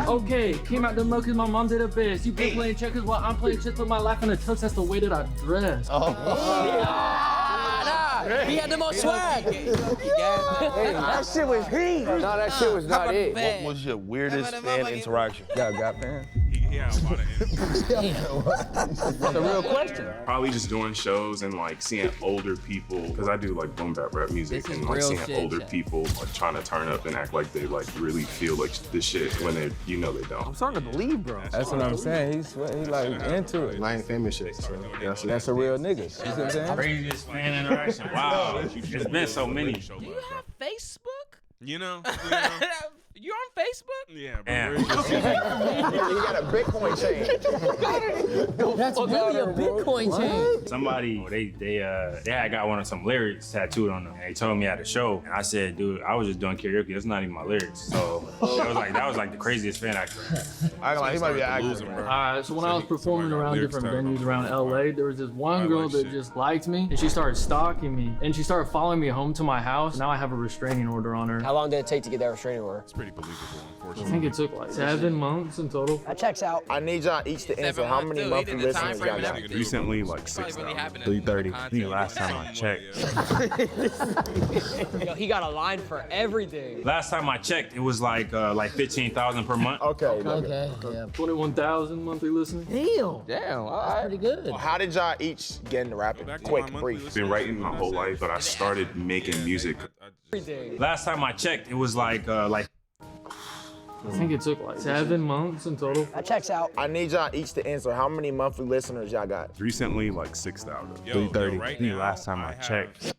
Okay, came out the mud cause my mom did her best. You been playing checkers while I'm playing chess with my life in a tux. That's the way that I dress. He had the most swag. That shit was heat. No, that shit was not it. What was your weirdest fan interaction? Y'all got fans? He had a lot of That's a real question. Probably just doing shows and like seeing older people, because I do like boom bap rap music, and like seeing older people like trying to turn up and act like they like really feel like the shit when they they don't. I'm starting to believe, bro. That's what I'm saying. He's like into it. I ain't famous shit. So that's a real nigga. You see what I'm saying? Craziest fan interaction. Wow. It's been so many. do you have Facebook? You know? You're on Facebook? Yeah, bro. Damn. He got a Bitcoin chain. That's really a Bitcoin chain. Somebody, they had got one of some lyrics tattooed on them, and they told me at the show, and I said, dude, I was just doing karaoke. That's not even my lyrics. So that was like the craziest fan actor. I he might be an actor. Alright, so when I was performing around different venues around LA, there was this one girl that just liked me, and she started stalking me, and she started following me home to my house. Now I have a restraining order on her. How long did it take to get that restraining order? It's pretty believable, I unfortunately. think it took like 7 months in total. That checks out. I need y'all each to answer how many monthly listeners y'all got. Recently, like 6,000. 330. The last time I checked. Yo, he got a line for everything. Last time I checked, it was like 15,000 per month. Okay. Yeah. 21,000 monthly listeners. Damn, all right. Pretty good. How did y'all each get into rapping? Quick, brief. Been writing my whole life, but I started making music. Last time I checked, it was like I think it took like 7 months in total. That checks out. I need y'all each to answer how many monthly listeners y'all got. Recently, like 6,000. 330. Right The now, last time I checked.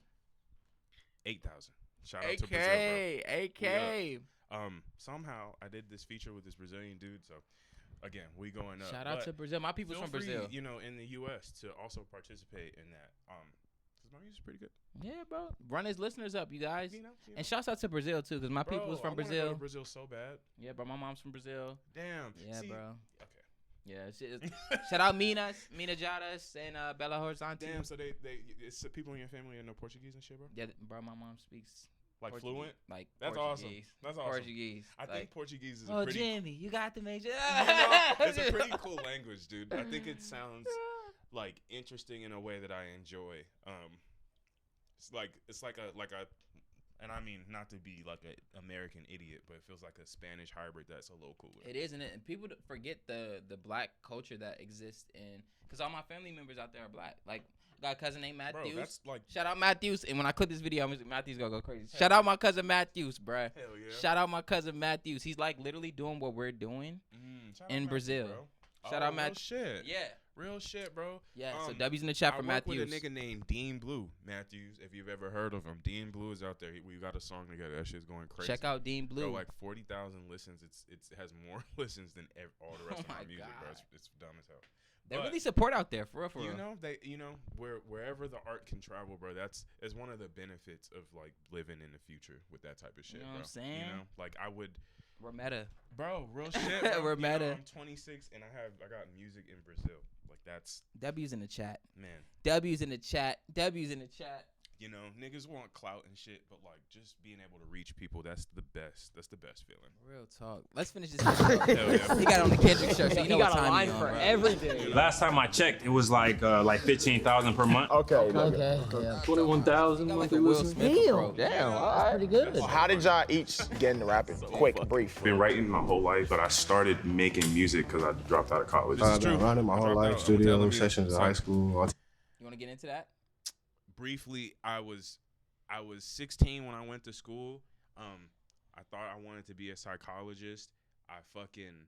8,000. Shout out to Brazil, bro. AK. Somehow I did this feature with this Brazilian dude, so again, we going up. Shout out to Brazil. My people's feel from free, Brazil. you know, in the U.S. to also participate in that. Cause my music's pretty good. Yeah, bro. Run his listeners up, you guys. You know. And shouts out to Brazil too, cause my people's from I wanna Brazil. Go to Brazil so bad. Yeah, bro. My mom's from Brazil. Damn. Yeah, See, bro. Okay. Yeah, shout out Mina Jadas and Bella Horizonte. Damn. So it's people in your family that know Portuguese and shit, bro. Yeah, bro. My mom speaks like Portuguese, fluent. like That's Portuguese. awesome. That's awesome. Portuguese. I think Portuguese is a Oh, pretty. Jimmy, you got to make sure. It's a pretty cool language, dude. I think it sounds like interesting in a way that I enjoy. It's like a, and I mean not to be like an American idiot, but it feels like a Spanish hybrid that's a little cooler. It is, isn't it? And people forget the black culture that exists in, because all my family members out there are black. Like, I got a cousin named Matthews. Bro, that's like, shout out Matthews. And when I clip this video, Matthews gonna go crazy. Shout out my cousin Matthews, bruh. Hell yeah. Shout out my cousin Matthews. He's like literally doing what we're doing in Brazil. Shout out Matthews. Shit. Yeah. Real shit, bro. Yeah, so W's in the chat for Matthews. I work with a nigga named Dean Blue. Matthews, if you've ever heard of him. Dean Blue is out there. We got a song together. That shit's going crazy. Check out Dean Blue. Bro, like 40,000 listens. It has more listens than all the rest of my music, bro. It's dumb as hell. They really support out there, for real, for real. You know, wherever the art can travel, bro. That's one of the benefits of like living in the future with that type of shit, You know bro. what I'm saying? You know, like I would. We're meta, bro. Real shit. Bro. We're meta. I'm 26 and I got music in Brazil. Like that's W's in the chat, man. W's in the chat. W's in the chat. You know, niggas want clout and shit, but like just being able to reach people, that's the best. That's the best feeling. Real talk. Let's finish this. He got on the Kendrick show, so you know got what a time line he on, for bro. everything. Last time I checked, it was like 15,000 per month. Okay. Yeah. 21,000 monthly listeners. Damn, all right. Pretty good. How did y'all each get into rapping? Quick, brief. Been writing my whole life, but I started making music because I dropped out of college. I've been running my whole life, studio sessions in high school. You want to get into that? Briefly, I was 16 when I went to school. I thought I wanted to be a psychologist. I fucking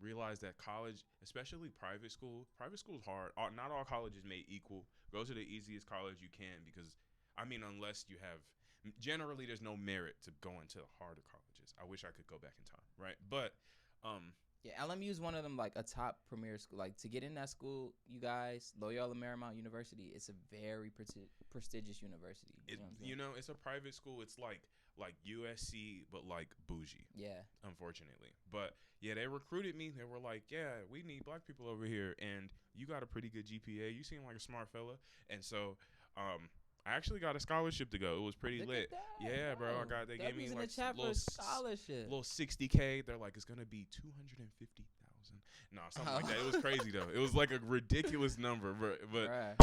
realized that college, especially private school is hard. Not all colleges made equal. Go to the easiest college you can, because I mean, unless you have, generally there's no merit to going to harder colleges. I wish I could go back in time, right? But yeah, LMU is one of them, like a top premier school. Like, to get in that school, you guys, Loyola Marymount University, it's a very prestigious university. You know, it's a private school. It's like USC, but like bougie. Yeah. Unfortunately. But yeah, they recruited me. They were like, yeah, we need black people over here. And you got a pretty good GPA. You seem like a smart fella. And so, I actually got a scholarship to go. It was pretty lit. Yeah, bro. They gave me like little scholarship. Little $60K. They're like, it's gonna be $250,000. No, something like that. It was crazy though. It was like a ridiculous number, bro. But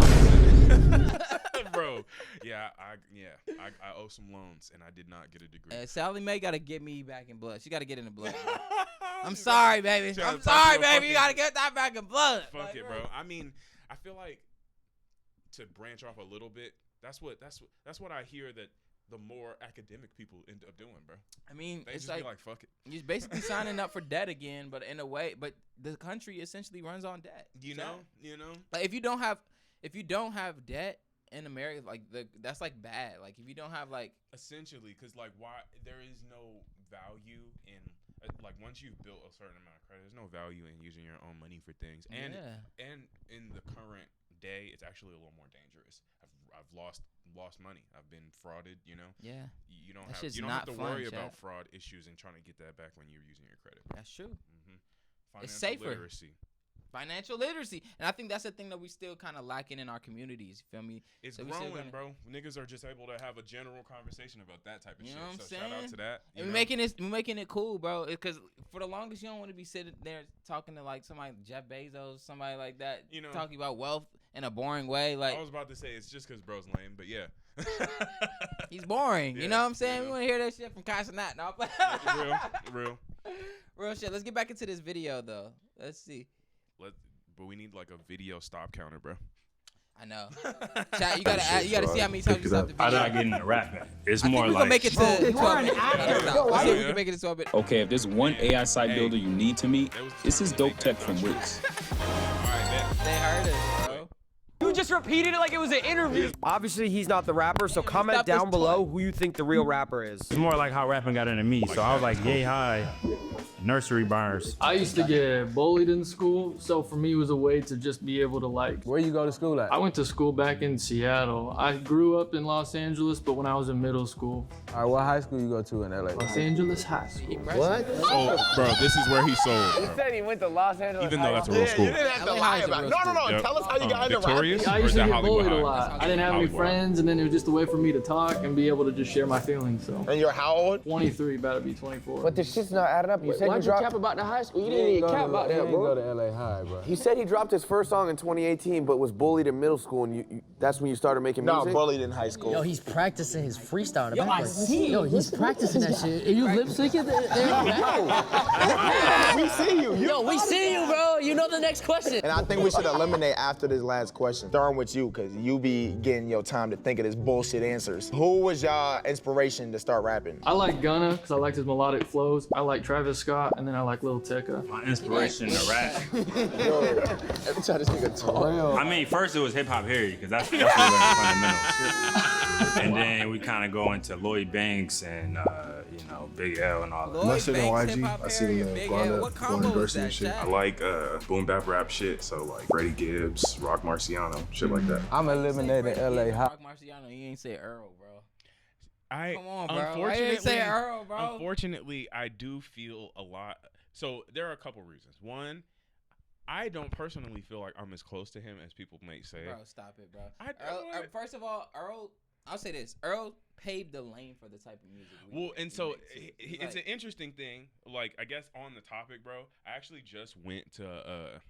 bro, yeah, I owe some loans and I did not get a degree. Sally Mae gotta get me back in blood. She gotta get in the blood. I'm sorry, baby. I'm sorry, baby. You gotta get that back in blood. Fuck it, bro. I mean, I feel like, to branch off a little bit, that's what I hear that the more academic people end up doing, bro. I mean, they it's just be like, fuck it. You're basically signing up for debt again, but in a way, but the country essentially runs on debt. You know? Like, if you don't have debt in America, like that's like bad. Like if you don't have like essentially, because like why there is no value in like once you've built a certain amount of credit, there's no value in using your own money for things. And in the current day, it's actually a little more dangerous. I've lost money. I've been frauded. You know. Yeah. You don't have to worry about fraud issues and trying to get that back when you're using your credit. That's true. Financial it's safer. Literacy. Financial literacy, and I think that's the thing that we still kind of lacking in our communities. You feel me? It's growing, bro. Niggas are just able to have a general conversation about that type of shit. You know what I'm saying? Shout out to that. And we're making it cool, bro. Because for the longest, you don't want to be sitting there talking to like somebody, Jeff Bezos, somebody like that, you know, talking about wealth in a boring way. Like I was about to say, it's just because bro's lame, but yeah. He's boring. You know what I'm saying? We want to hear that shit from Casanat. No, real shit. Let's get back into this video though. Let's see. But we need like a video stop counter, bro. I know. Chat, you gotta see how many times you stopped the video. I'm not getting into rapping. It's more like. Make it to 12 minutes. Let's see if we can make it to 12 minutes. Okay, if there's one AI site builder you need to meet, this is Dope Tech from Wix. They heard it, bro. You just repeated it like it was an interview. Obviously, he's not the rapper, so comment down below who you think the real rapper is. It's more like how rapping got into me, so I was like, yay high. Nursery bars. I used to get bullied in school, so for me it was a way to just be able to like. Where you go to school at? I went to school back in Seattle. I grew up in Los Angeles, but when I was in middle school. All right, what high school you go to in LA? Los Angeles High School. What? Oh, bro, this is where he sold. He said he went to Los Angeles. Even though that's a real school. You didn't have to lie about it. No. Yep. Tell us how you got into rapping. I used to get bullied a lot. I didn't have any friends, and then it was just a way for me to talk and be able to just share my feelings. So. And you're how old? 23, about to be 24. But this shit's not adding up. You said you dropped. Cap about the high school. You didn't even cap about that, bro. You didn't go to LA High, bro. He said he dropped his first song in 2018, but was bullied in middle school, and that's when you started making music? No, bullied in high school. Yo, he's practicing his freestyle. Yo, I see. Yo, he's practicing that shit. Are you lip syncing? We see you. Yo, we see you, bro. You know the next question. And I think we should eliminate after this last question. Starting with you, because you be getting your time to think of this bullshit answers. Who was y'all inspiration to start rapping? I like Gunna, because I like his melodic flows. I like Travis Scott, and then I like Lil Tecca. My inspiration to rap. Yo, every time this nigga talk. I mean, first it was hip hop Harry, because that's where we learned fundamentals. And then we kind of go into Lloyd Banks and you know, Big L and all that. My shit on YG, I see the Ghana University and shit. I like boom bap rap shit, so like Freddie Gibbs, Rock Marciano, shit like that. I'm eliminating LA High. Rock Marciano, you ain't say Earl, bro. Come on, bro. Unfortunately, unfortunately, I do feel a lot. So there are a couple reasons. One, I don't personally feel like I'm as close to him as people may say. Bro, stop it, bro. First of all, Earl, I'll say this. Earl paved the lane for the type of music it's an interesting thing. Like, I guess on the topic, bro, I actually just went to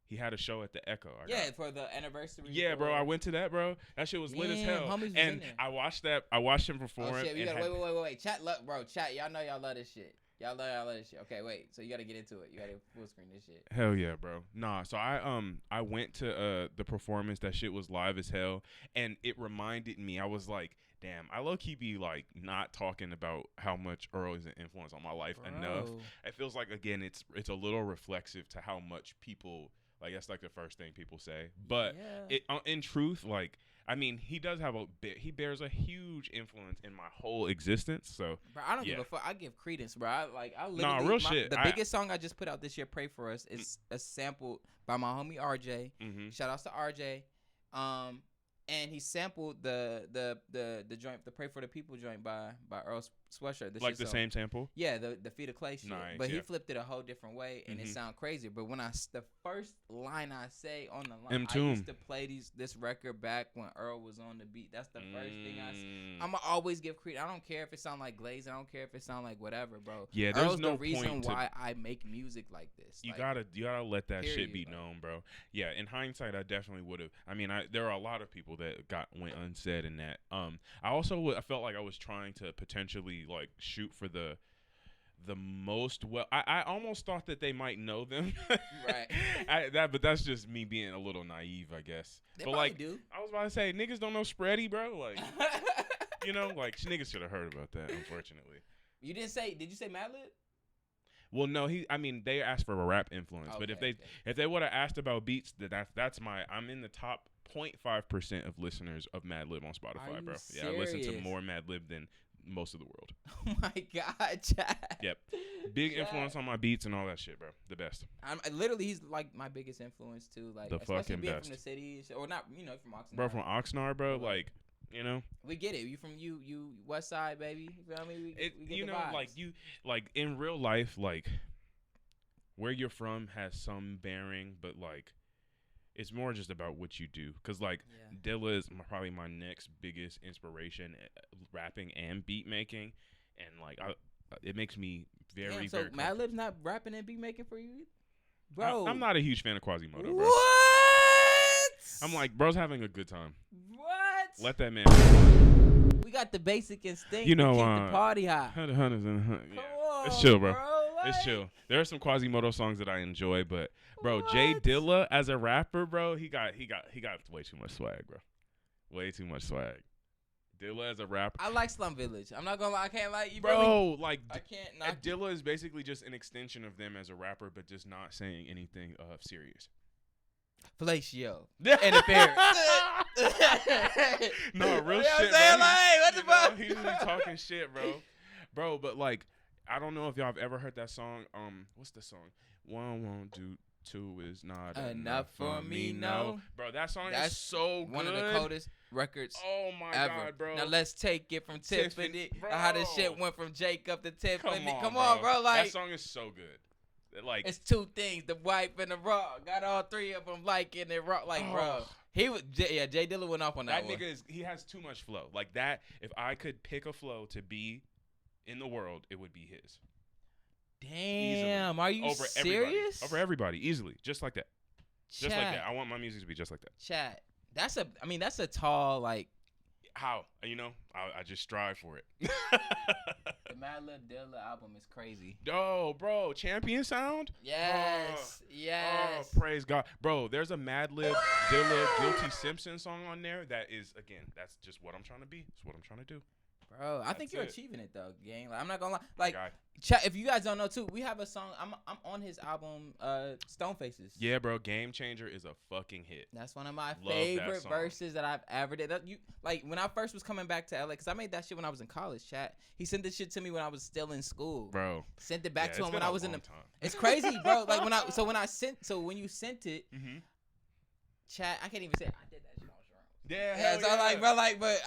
he had a show at the Echo. For the anniversary. Yeah, bro, I went to that, bro. That shit was lit as hell. And I watched him perform. Oh shit, wait. Chat, bro, chat. Y'all know y'all love this shit. Y'all love this shit. Okay, wait. So you gotta get into it. You gotta full screen this shit. Hell yeah, bro. Nah, so I went to the performance. That shit was live as hell, and it reminded me. I was like, damn, I low key be like not talking about how much Earl is an influence on my life enough. It feels like, again, it's a little reflexive to how much people, like, that's like the first thing people say. But in truth, like, I mean, he does have he bears a huge influence in my whole existence. So, bro, I don't give a fuck. I give credence, bro. I literally, real shit. The biggest song I just put out this year, "Pray for Us," is a sample by my homie RJ. Shout outs to RJ. And he sampled the joint, the "Pray for the People" joint by Earl Sweatshirt. Like the same sample? Yeah, the Feet of Clay shit. Nice, but he flipped it a whole different way, and it sound crazy. But when the first line I say on the line, I used to play this record back when Earl was on the beat. That's the first thing I'ma always give credit. I don't care if it sound like Glaze. I don't care if it sound like whatever, bro. Yeah, there's Earl's no the reason point why I make music like this. You gotta let that shit be known, bro. Yeah, in hindsight, I definitely would have. I mean, there are a lot of people that went unsaid in that. I felt like I was trying to potentially like shoot for the most I almost thought that they might know them. Right. But that's just me being a little naive, I guess. They but probably like do. I was about to say, niggas don't know Spready, bro. Like you know, like niggas should have heard about that, unfortunately. Did you say Madlib? Well, no, they asked for a rap influence, but if they would have asked about beats, I'm in the top 0.5% of listeners of Mad Lib on Spotify, bro. Yeah, I listen to more Mad Lib than most of the world. Oh my God, Chad. Yep. Big influence on my beats and all that shit, bro. The best. Literally, he's like my biggest influence too. Like, the especially fucking being best. from the city, or not, from Oxnard. Bro, from Oxnard, bro, like, you know. We get it. You from you West Side, baby. You feel me? We get the vibes. like in real life, like where you're from has some bearing, but like it's more just about what you do. Cause like Dilla is probably my next biggest inspiration, rapping and beat making, and like it makes me very. So very Mad Lib's not rapping and beat making for you, bro. I'm not a huge fan of Quasimodo, bro. What? I'm like, bro's having a good time. What? Let that man. We got the basic instinct. You know, to keep the party hot. Hunters and it's chill, bro. It's chill. There are some Quasimodo songs that I enjoy, but bro, Jay Dilla as a rapper, bro, he got way too much swag, bro. Way too much swag. Dilla as a rapper. I like Slum Village. I'm not gonna lie. I can't like you, bro. Like I can't. Not Dilla is basically just an extension of them as a rapper, but just not saying anything serious. Fellatio. Interference. No, real you shit, know bro. Like, what the fuck? He's really talking shit, bro. But like, I don't know if y'all have ever heard that song. What's the song? 1 won't do, 2 is not enough for me. No, bro. That song is so good. One of the coldest records. Oh my ever. God, bro. Now let's take it from Tiffany. How the shit went from Jacob to Tiffany. Come on, bro. Like that song is so good. Like it's two things: the wipe and the raw. Got all three of them liking it raw. Like, bro, he was Jay Dilla went off on that one. Nigga he has too much flow. Like that. If I could pick a flow to be in the world, it would be his. Damn, easily. Are you over serious? Over everybody, easily, just like that. Chat. Just like that. I want my music to be just like that. Chat. That's a tall like. How? You know, I just strive for it. The Mad Lib Dilla album is crazy. Oh, bro, Champion Sound? Yes, yes. Oh, praise God. Bro, there's a Mad Lib Dilla Guilty Simpson song on there that is, again, that's just what I'm trying to be. It's what I'm trying to do. Bro, I think you're achieving it though, gang. Like, I'm not gonna lie. Like, chat, if you guys don't know too, we have a song. I'm on his album, Stone Faces. Yeah, bro. Game Changer is a fucking hit. That's one of my favorite verses that I've ever did. You like when I first was coming back to LA, because I made that shit when I was in college. Chat. He sent this shit to me when I was still in school. Bro. Sent it back to him when I was in the. It's crazy, bro. Like when you sent it, chat. I can't even say it. I did that shit. Yeah, so but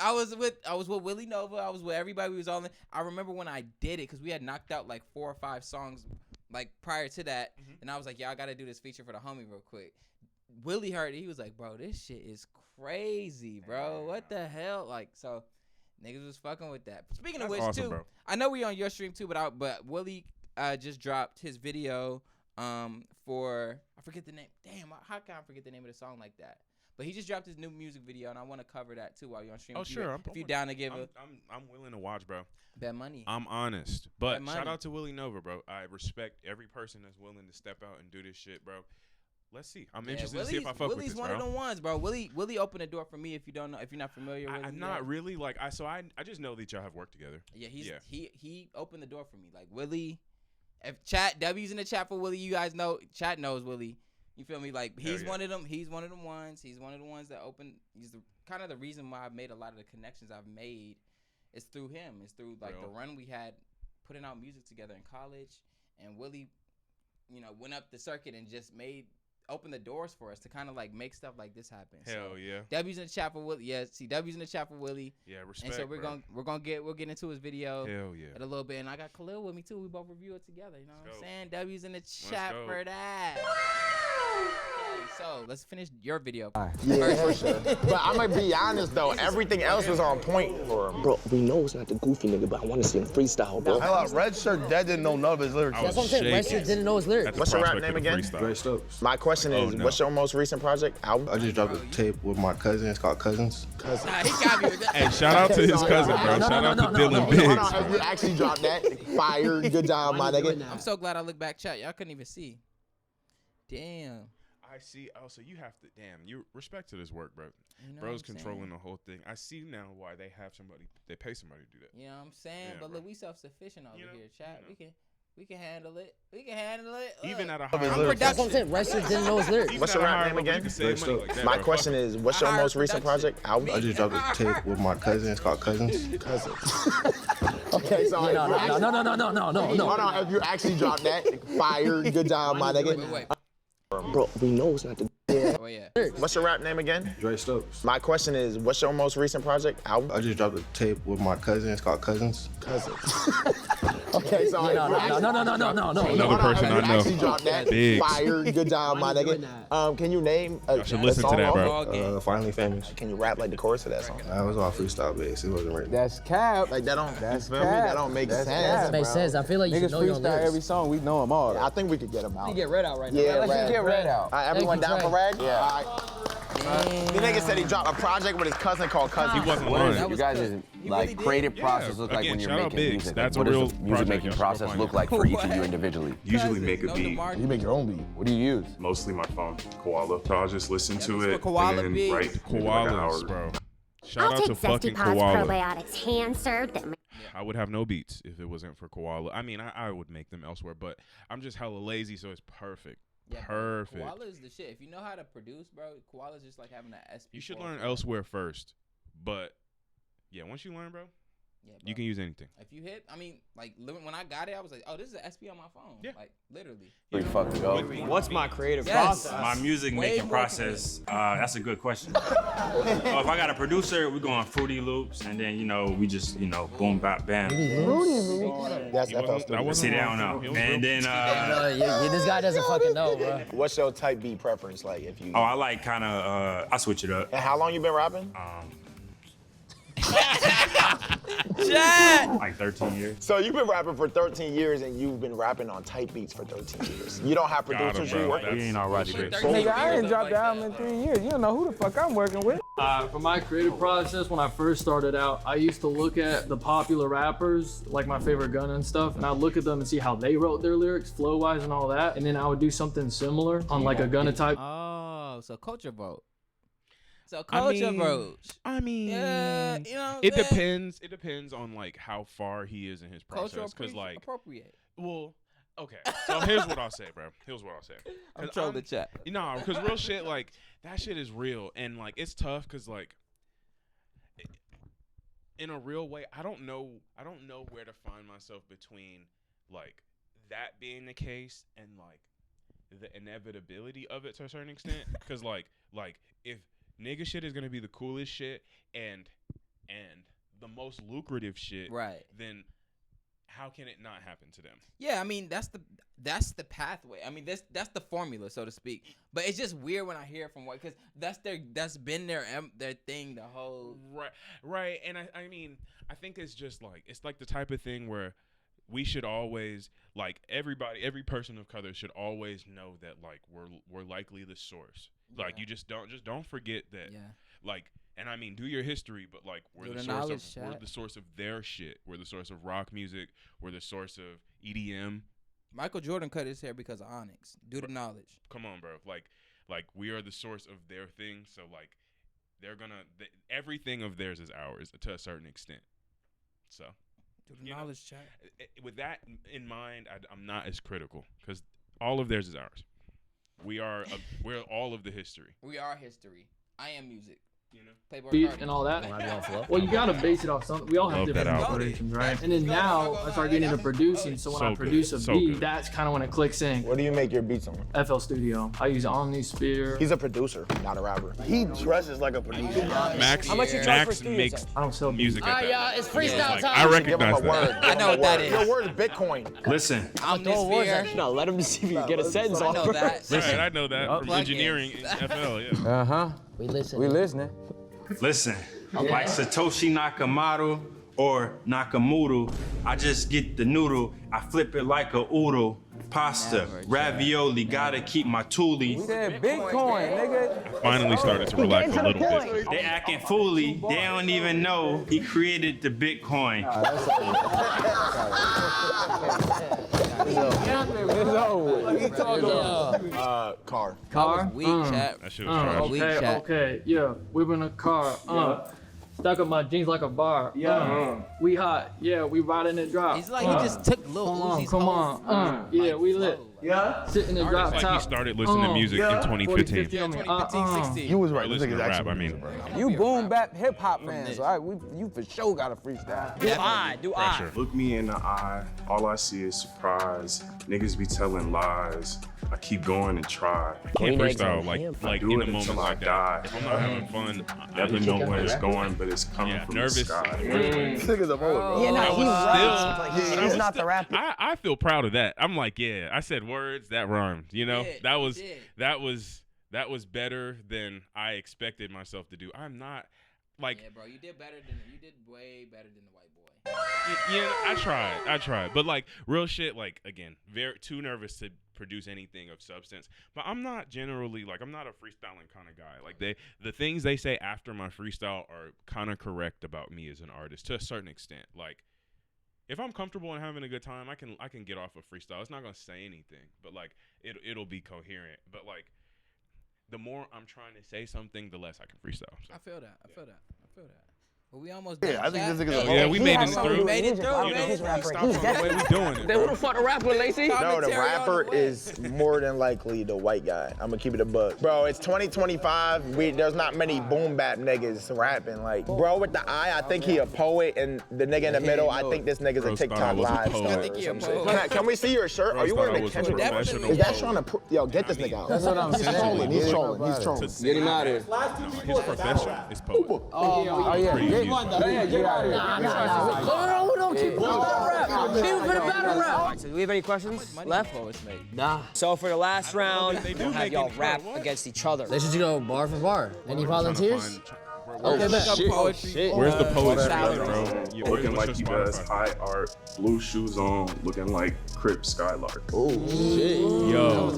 I was with Willie Nova. I was with everybody. We was all in. I remember when I did it because we had knocked out like 4 or 5 songs like prior to that, and I was like, "Yeah, I gotta do this feature for the homie real quick." Willie heard it. He was like, "Bro, this shit is crazy, bro. What the hell?" Like, so niggas was fucking with that. Speaking of which, awesome, too, bro. I know we on your stream too, but Willie just dropped his video for I forget the name. Damn, how can I forget the name of the song like that? But he just dropped his new music video, and I want to cover that too while you're on stream. Oh, sure. If you down to give I'm willing to watch, bro. Bet money. I'm honest. But Bet shout money. out to Willie Nova, bro. I respect every person that's willing to step out and do this shit, bro. Let's see. I'm interested to see if I fuck with this, bro. Willie's one of the ones, bro. Willie opened the door for me. If you don't know, if you're not familiar with I'm not really like I just know that y'all have worked together. Yeah, he opened the door for me. Like Willie, if chat W's in the chat for Willie, you guys know chat knows Willie. You feel me? Like he's one of them. He's one of the ones. He's one of the ones that opened. He's kind of the reason why I've made a lot of the connections I've made. It's through him. It's through like the run we had putting out music together in college. And Willie, went up the circuit and just opened the doors for us to kind of like make stuff like this happen. Hell yeah. W's in the chat for Willie. Yeah, see W's in the chat for Willie. Yeah, respect. And so we'll get into his video. Hell yeah. In a little bit. And I got Khalil with me too. We both review it together. You know what I'm saying? W's in the chat for that. Okay, so let's finish your video. Yeah, for sure. But I'm gonna be honest though, everything else was on point for him. Bro, we know it's not the goofy nigga, but I want to see him freestyle, bro. Red Shirt Dead didn't know none of his lyrics. That's what I'm saying. Red Shirt didn't know his lyrics. What's your rap name again? Great Stokes. My question is, what's your most recent project? Album? I just dropped a tape with my cousin. It's called Cousins. Nah, he got me with that. Hey, shout out to his cousin, bro. Shout out to Dylan Biggs. Hold on, you actually dropped that. Fire. Good job, my nigga. I'm so glad I look back chat. Y'all couldn't even see. Damn. I see. Oh, so you have to. Damn, you respect to this work, bro. what Bro's I'm controlling saying? the whole thing. I see now why they have somebody. They pay somebody to do that. You know what I'm saying? Yeah, but bro. look, we self-sufficient over here, chat. We can. We can handle it. We can handle it. Even at a I'm higher level. That's what I'm saying. Rest didn't know his lyrics. What's your rap name again? My question is, what's your most recent project? Album? I just dropped a tape with my cousin. It's called Cousins. Okay, so No. hold on. If you actually dropped that, fire. Good job, my nigga. Wait. Bro, we know it's not the Oh, yeah. What's your rap name again? Dre Stokes. My question is, what's your most recent project? Album? I just dropped a tape with my cousin. It's called Cousins. Okay, so No. Another person I know. Actually dropped that. Big. Fire. Good job, my nigga. Can you name a should listen to song that, off bro. it? Finally Famous. Can you rap like the chorus of that song? That was all freestyle based. It wasn't written. That's cap. Like that don't. That's you feel me? That don't make sense. That makes sense. I feel like you Niggas should know your freestyle lyrics. every song. We know them all. I think we could get them out. You get red out right now. Yeah, Let's get red out. All right, everyone Thank you, down for Trey. Rag? Yeah. All right. The nigga said he dropped a project with his cousin called Cousins. He wasn't What is lying. it? You guys' like creative process look like Again, when you're shout out making Biggs. music? That's Like, a what real does the music project. making Y'all should go process find look it. like for each of you individually? Usually make a beat, You make your own beat. What do you use? mostly my phone, Koala. So I'll just listen to it Koala and then beats. write maybe like an Koalas, hour. bro. Shout out to fucking Koala. Probiotics, hand served. I would have no beats if it wasn't for Koala. I mean, I would make them elsewhere, but I'm just hella lazy, so it's perfect. Yeah, Perfect. Koala is the shit. If you know how to produce, bro, Koala's just like having that SP. You should learn elsewhere first, but yeah, once you learn, bro, Yeah, bro. you can use anything. If you hit, I mean, like when I got it, I was like, oh, this is an SP on my phone. Yeah. Like literally. Pretty fucking go. What's my creative Yes. process? My music Way making more process, that's a good question. If I got a producer, we're going Fruity Loops, and then, we just, boom, bap, bam. That's He FL wasn't- Studio. that wasn't See, they wrong. don't know. He was And real. then, This guy doesn't fucking know, bro. What's your type beat preference like if you? I like kind of, I switch it up. And how long you been rapping? Like 13 years. So you've been rapping for 13 years and you've been rapping on type beats for 13 years. You don't have Got him, producers bro. you work That's He ain't already great. Nigga, I ain't dropped the album in 3 years. You don't know who the fuck I'm working with. For my creative process, when I first started out, I used to look at the popular rappers, like my favorite Gunna and stuff, and I'd look at them and see how they wrote their lyrics, flow-wise and all that, and then I would do something similar on like a Gunna type. Oh, so culture vote. So culture votes. I mean, Yeah, you know. it depends. It depends on like how far he is in his Culture process. Cause like, appropriate. well, okay. So here's what I'll say, bro. Here's what I'll say. I'm trolling the chat. No, because real shit, like that shit is real, and like it's tough, cause like in a real way, I don't know where to find myself between like that being the case and like the inevitability of it to a certain extent, cause like if nigga shit is gonna be the coolest shit and the most lucrative shit, Right. then how can it not happen to them? Yeah, I mean that's the pathway. I mean that's the formula, so to speak. But it's just weird when I hear it from white, because that's been their thing the whole. Right. And I mean I think it's just like it's like the type of thing where we should always like every person of color should always know that like we're likely the source. Like you just don't forget that. Yeah. Like, and I mean, do your history, but like we're the source of their shit. We're the source of rock music. We're the source of EDM. Michael Jordan cut his hair because of Onyx. Do the knowledge. Come on, bro. Like we are the source of their thing. So like they're everything of theirs is ours to a certain extent. So. Do the knowledge, chat. With that in mind, I'm not as critical because all of theirs is ours. We're all of the history. We are history. I am music. You know, Playboy Beat Cardi. and all that. Well, you gotta base it off something. We all have Love that different album. inspirations, right? And then now I start getting into producing. So when I produce a beat, that's kind of when it clicks in. What do you make your beats on? FL Studio. I use Omnisphere. He's a producer, not a rapper. He dresses like a producer. Max, How much you charge for Max studio makes time? I don't sell music. At that it's level. freestyle Like, time. I recognize Give him a word. that. I know what that is. Your word is Bitcoin. Listen, Omnisphere. No, let him see if you can get a sentence I off. know that. Right, I know that from plugins. engineering in FL. Yeah. Uh-huh. We listen. We listening. listen. Like Satoshi Nakamoto or Nakamoto, I just get the noodle, I flip it like a oodle. Pasta, ravioli, gotta keep my toolie. We said Bitcoin, nigga. I finally started to relax a little bit. They acting fooly, they don't even know he created the Bitcoin. Car. Car? Weak, chat. That shit was trash. Weak, Okay, chat. okay, yeah, we're in a car. Stuck up my jeans like a bar. Yeah. We hot. Yeah, we riding the drop. It's like he just took Lil Uzi's Come whole on. Yeah, we lit. Yeah. Sit in the drop It's top. like he started listening to music in 2015. 16. You was right. This Listening nigga's to rap, actually I mean. You boom bap hip hop fans, all right? You for sure got a freestyle. Do I? Pressure. Look me in the eye, all I see is surprise. Niggas be telling lies. I keep going and try. Can't freestyle like Do in it a moment until I like die. that. If I'm not having fun, Never know where it's going, but it's coming from nervous. the sky. This nigga's a poet, bro. Yeah, no, he raps. But I He's was not the rapper. I feel proud of that. I'm like, yeah, I said words that rhymed. You know, that was better than I expected myself to do. I'm not like. Yeah, bro, you did way better than the white boy. Yeah, I tried, but like real shit. Like again, very too nervous to produce anything of substance. But I'm not generally like I'm not a freestyling kind of guy. Like the things they say after my freestyle are kind of correct about me as an artist to a certain extent. Like if I'm comfortable and having a good time, I can get off a freestyle. It's not gonna say anything, but like it'll be coherent. But like the more I'm trying to say something, the less I can freestyle. So. I feel that. Well, we almost done. Yeah, I think this nigga's a Yeah, we made it through. We made it through. Stop the way we doing it. Then who the fuck the rapper, Lacey? No, the rapper is more than likely the white guy. I'm gonna keep it a buck. Bro, it's 2025. There's not many boom bap niggas rapping. Like, bro with the eye, I think he a poet, and the nigga in the middle, I think this nigga's a TikTok live star. I think he a poet. Can we see your shirt? Are you wearing a Kendrick? Is that trying to yo, get this nigga out? That's what I'm saying. He's trolling. Get him out of here. His profession is poet. Oh, yeah. Get out of here. No, don't keep playing battle rap. Keep for the battle rap. So do we have any questions left? Nah. So for the last round, They do we'll have make y'all it rap what? against each other. They should go bar for bar. Any volunteers? Okay, Shit. Where's the poetry, bro? Looking like he does high art, blue shoes on, looking like Crip Skylark. Oh, shit. Yo.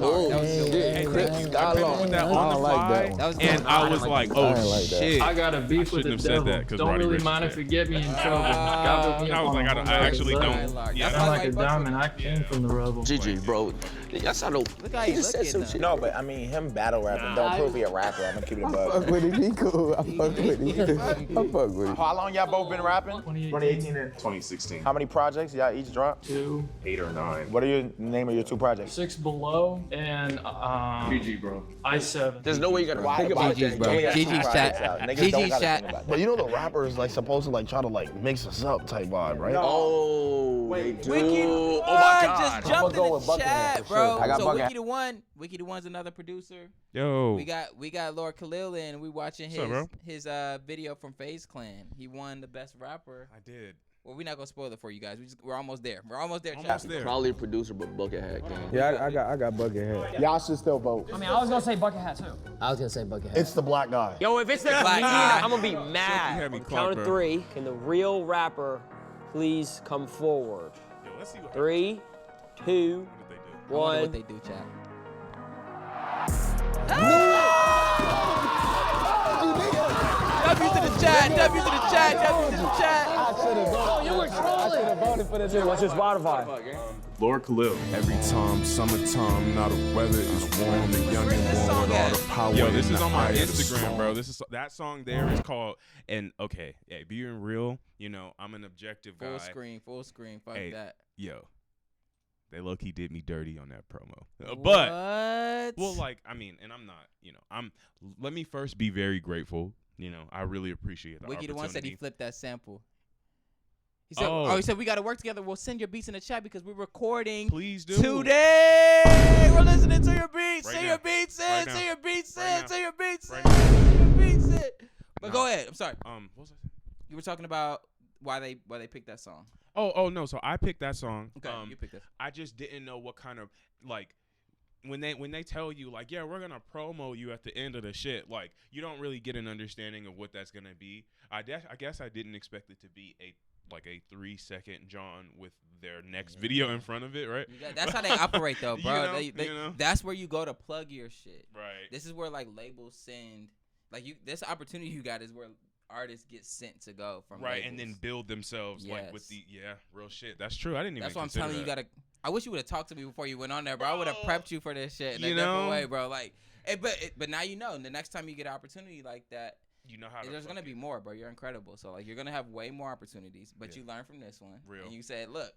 Hey, I came up with that on the fly, and I was like, oh shit. I got a beef with the Shouldn't have said devil. that, 'cause Don't Roddy really Ricch mind said if you get me in trouble. God put me I was up like, on I actually don't. Yeah, I'm like a diamond. I came from the rubble. GG, bro. That's how Look how he he just said looking, some though. shit. No, but I mean, him battle rapping don't prove he a rapper. I'm gonna keep it a buck. Fuck with him, he cool. I fuck with him. I fuck with him. How long y'all both been rapping? 2018 and 2016. How many projects y'all each dropped? 2. 8 or 9. What are your name of your 2 projects? 6 Below and GG, bro. I7. There's no way you're gonna think about GG's, that. bro. Only got 2 GG's projects chat. out. Niggas don't GG's gotta chat. think about But you know the rapper is like supposed to like try to like mix us up type vibe, right? Oh, they do. Wiki Oh One my God. just jumped go in with the Buckingham chat, for bro. sure. I got So Buckingham. Wiki the One's another producer. Yo. We got Lord Khalil and we watching What's up, bro? his video from FaZe Clan. He won the best rapper. I did. Well, we're not gonna spoil it for you guys. We're almost there. We're almost there. Almost chat. there. Probably a producer, but Buckethead gang. Yeah, I got Buckethead. Y'all should still vote. I mean, I was gonna say bucket hat too. I was gonna say Buckethead. It's the black guy. Yo, if it's the Black comedian, guy. I'm gonna be You had mad. me On the clocked, count of bro. 3, can the real rapper please come forward? Yo, let's see what 3, 2, what did they do? I wonder 1. what they do, chat. W to the chat. W to the chat. W to the chat. Oh, you were trolling. Voted for this. What's your Spotify? Lord Khalil. Every time, summertime, now the weather is warm, the young and warm with all the power. Yo, this in is the on my eye of the Instagram, storm. bro. That song there is called okay, hey, being real, you know, I'm an objective guy. Full screen. Fuck Hey, that. Yo, they low key did me dirty on that promo. But What? well, like, I mean, and I'm not, you know, let me first be very grateful. You know, I really appreciate the Wiki the One said he opportunity. flipped that sample. He said, Oh. he said we got to work together. We'll send your beats in the chat because we're recording Please do. today. We're listening to your beats. Right Send now. your beats in. Right Send now. your beats Right in. now. Send your beats in. Right now. Send your beats in. But No. go ahead. I'm sorry. What was I saying? You were talking about why they picked that song. Oh no. So I picked that song. Okay, you picked it. I just didn't know what kind of like when they tell you like, yeah, we're gonna promo you at the end of the shit. Like you don't really get an understanding of what that's gonna be. I guess I didn't expect it to be a 3-second John with their next video in front of it, right? That's how they operate though, bro. You know? That's where you go to plug your shit. Right. This is where like labels send this opportunity you got is where artists get sent to go from Right, labels. and then build themselves like with Yes. the real shit. That's true. I didn't even. That's what I'm consider telling you. that. I wish you would have talked to me before you went on there, bro. I would have prepped you for this shit in a You different know? way, bro. Like, but now you know. And the next time you get an opportunity like that, you know how to. There's gonna be more, bro. You're incredible. So like, you're gonna have way more opportunities, but you learn from this one. Real. And you said, look,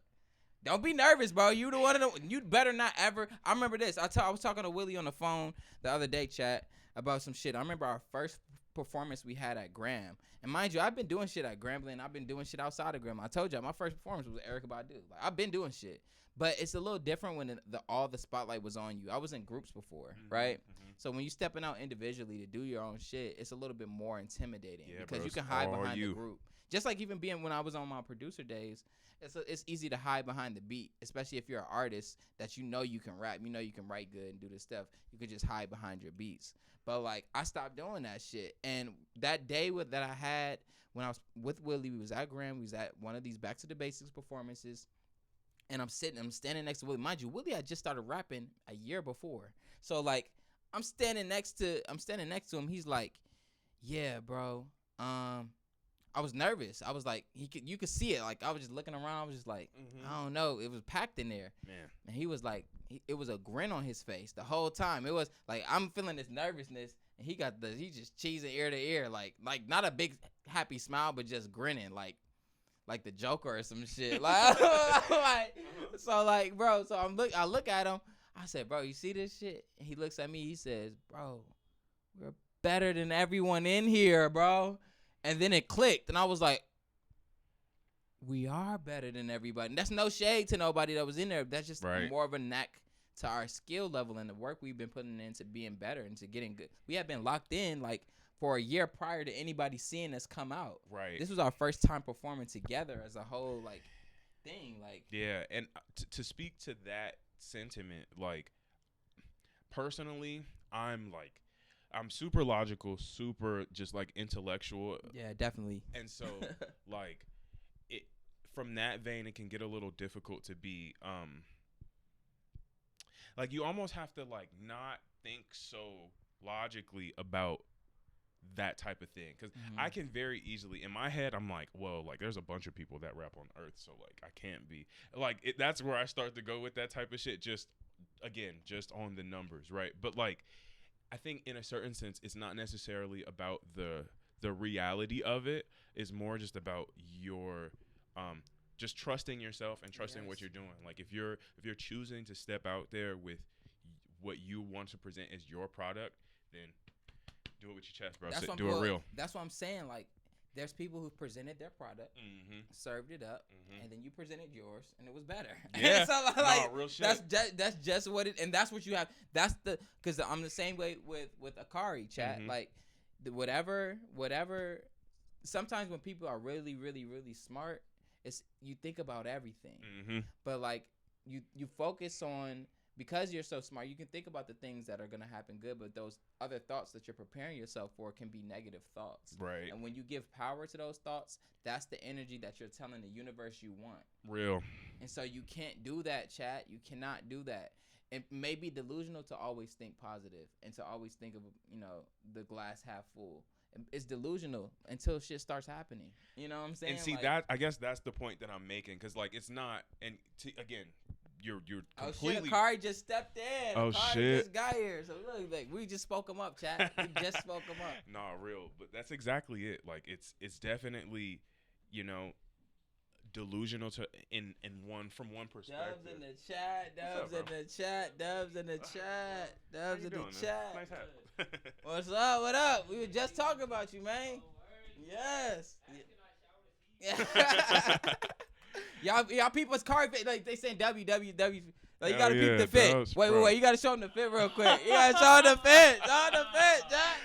don't be nervous, bro. You the one of the. You better not ever. I remember this. I was talking to Willie on the phone the other day, chat, about some shit. I remember our first performance we had at Graham. And mind you, I've been doing shit at Grambling. I've been doing shit outside of Graham. I told you, my first performance was Erykah Badu. Like, I've been doing shit. But it's a little different when all the spotlight was on you. I was in groups before, right? So when you stepping out individually to do your own shit, it's a little bit more intimidating because you can hide behind the group. Just like even being when I was on my producer days, it's easy to hide behind the beat, especially if you're an artist that you know you can rap, you know you can write good and do this stuff. You could just hide behind your beats. But like, I stopped doing that shit. And that day that I had when I was with Willie, we was at Graham, we was at one of these Back to the Basics performances. And I'm standing next to Willie. Mind you, Willie had just started rapping a year before. So like, I'm standing next to him. He's like, yeah, bro. I was nervous. I was like, you could see it. Like, I was just looking around. I was just like, I don't know. It was packed in there. Man. And he was like, it was a grin on his face the whole time. It was like, I'm feeling this nervousness, and he just cheesing ear to ear, like not a big happy smile, but just grinning, like the Joker or some shit. Like, bro. So I look at him. I said, bro, you see this shit? And he looks at me. He says, bro, we're better than everyone in here, bro. And then it clicked, and I was like, we are better than everybody. And that's no shade to nobody that was in there. That's just more of a knack to our skill level and the work we've been putting into being better and to getting good. We have been locked in like for a year prior to anybody seeing us come out. Right. This was our first time performing together as a whole like thing. Like, yeah, and to speak to that sentiment, like, personally, I'm super logical, super just like intellectual. Yeah, definitely. And so like, it from that vein, it can get a little difficult to be like, you almost have to like not think so logically about that type of thing, because I can very easily in my head, I'm like, well, like, there's a bunch of people that rap on earth, so like I can't be like it. That's where I start to go with that type of shit, just on the numbers, right? But like, I think in a certain sense, it's not necessarily about the reality of it. It's more just about your just trusting yourself and trusting what you're doing. Like, if you're choosing to step out there with what you want to present as your product, then do it with your chest, bro. Do it real. That's what I'm saying. Like, there's people who presented their product, served it up, and then you presented yours, and it was better. Yeah, so, like, real shit. That's just what it, and that's what you have. That's because I'm the same way with Akari, chat. Like, whatever. Sometimes when people are really, really, really smart, it's you think about everything, but like you focus on. Because you're so smart, you can think about the things that are going to happen good, but those other thoughts that you're preparing yourself for can be negative thoughts. Right. And when you give power to those thoughts, that's the energy that you're telling the universe you want. Real. And so you can't do that, chat. You cannot do that. It may be delusional to always think positive and to always think of, the glass half full. It's delusional until shit starts happening. You know what I'm saying? And see, like, that, I guess that's the point that I'm making, because like, it's not, and again, you're completely. Oh shit! Akari just stepped in. Oh Akari shit! Just got here. So look, like, we just spoke him up, chat. We just spoke him up. Nah, real, but that's exactly it. Like, it's definitely, delusional to from one perspective. Dubs in the chat. Dubs in the chat. Dubs in the chat. Dubs in the chat. Nice hat. What's up? What up? We were just talking about you, man. Yes. Y'all people's car fit, like they saying WWW. Like, you gotta peep the fit. Wait. You gotta show them the fit real quick. You gotta show them the fit. Show them the fit, Jack.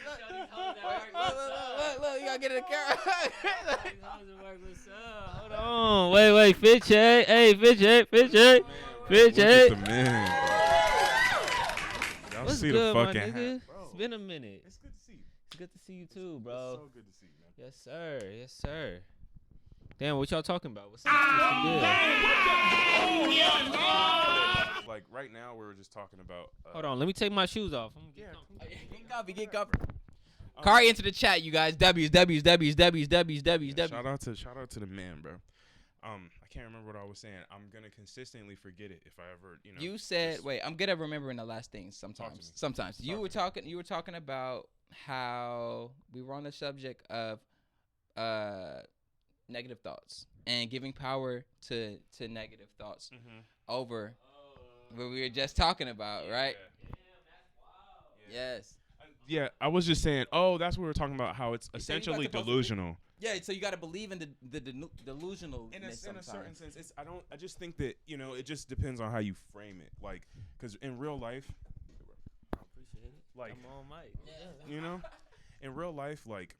Look. You gotta get in the camera. Hold on. Wait. Fit check. Hey, fit check. Fit check. Look at the man, bro. Y'all What's see good, the fucking my nigga? hat, bro. It's been a minute. It's good to see you. It's good to see you too, bro. It's so good to see you, man. Yes, sir. Damn, what y'all talking about? What's good? Like, right now, we were just talking about. Hold on, let me take my shoes off. Get covered. Kari into the chat, you guys. W's. Shout out to the man, bro. I can't remember what I was saying. I'm gonna consistently forget it if I ever, You said, wait. I'm good at remembering the last things sometimes. You were talking about. how we were on the subject of negative thoughts and giving power to negative thoughts over what we were just talking about, right? Yes. Yeah, I was just saying. Oh, that's what we were talking about. How it's You said you essentially about to delusional. Yeah, so you got to believe in the delusional. In a certain sense, it's I just think that it just depends on how you frame it. Like, because in real life, Appreciate it. like, I'm on mic. in real life, like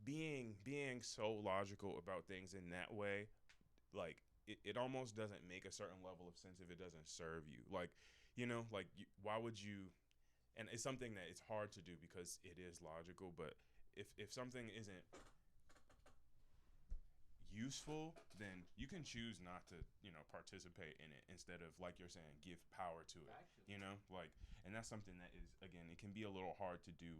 being so logical about things in that way, like it almost doesn't make a certain level of sense if it doesn't serve you. Like, why would you? And it's something that it's hard to do because it is logical. But if something isn't useful, then you can choose not to, participate in it instead of, like you're saying, give power to it. And that's something that is, again, it can be a little hard to do.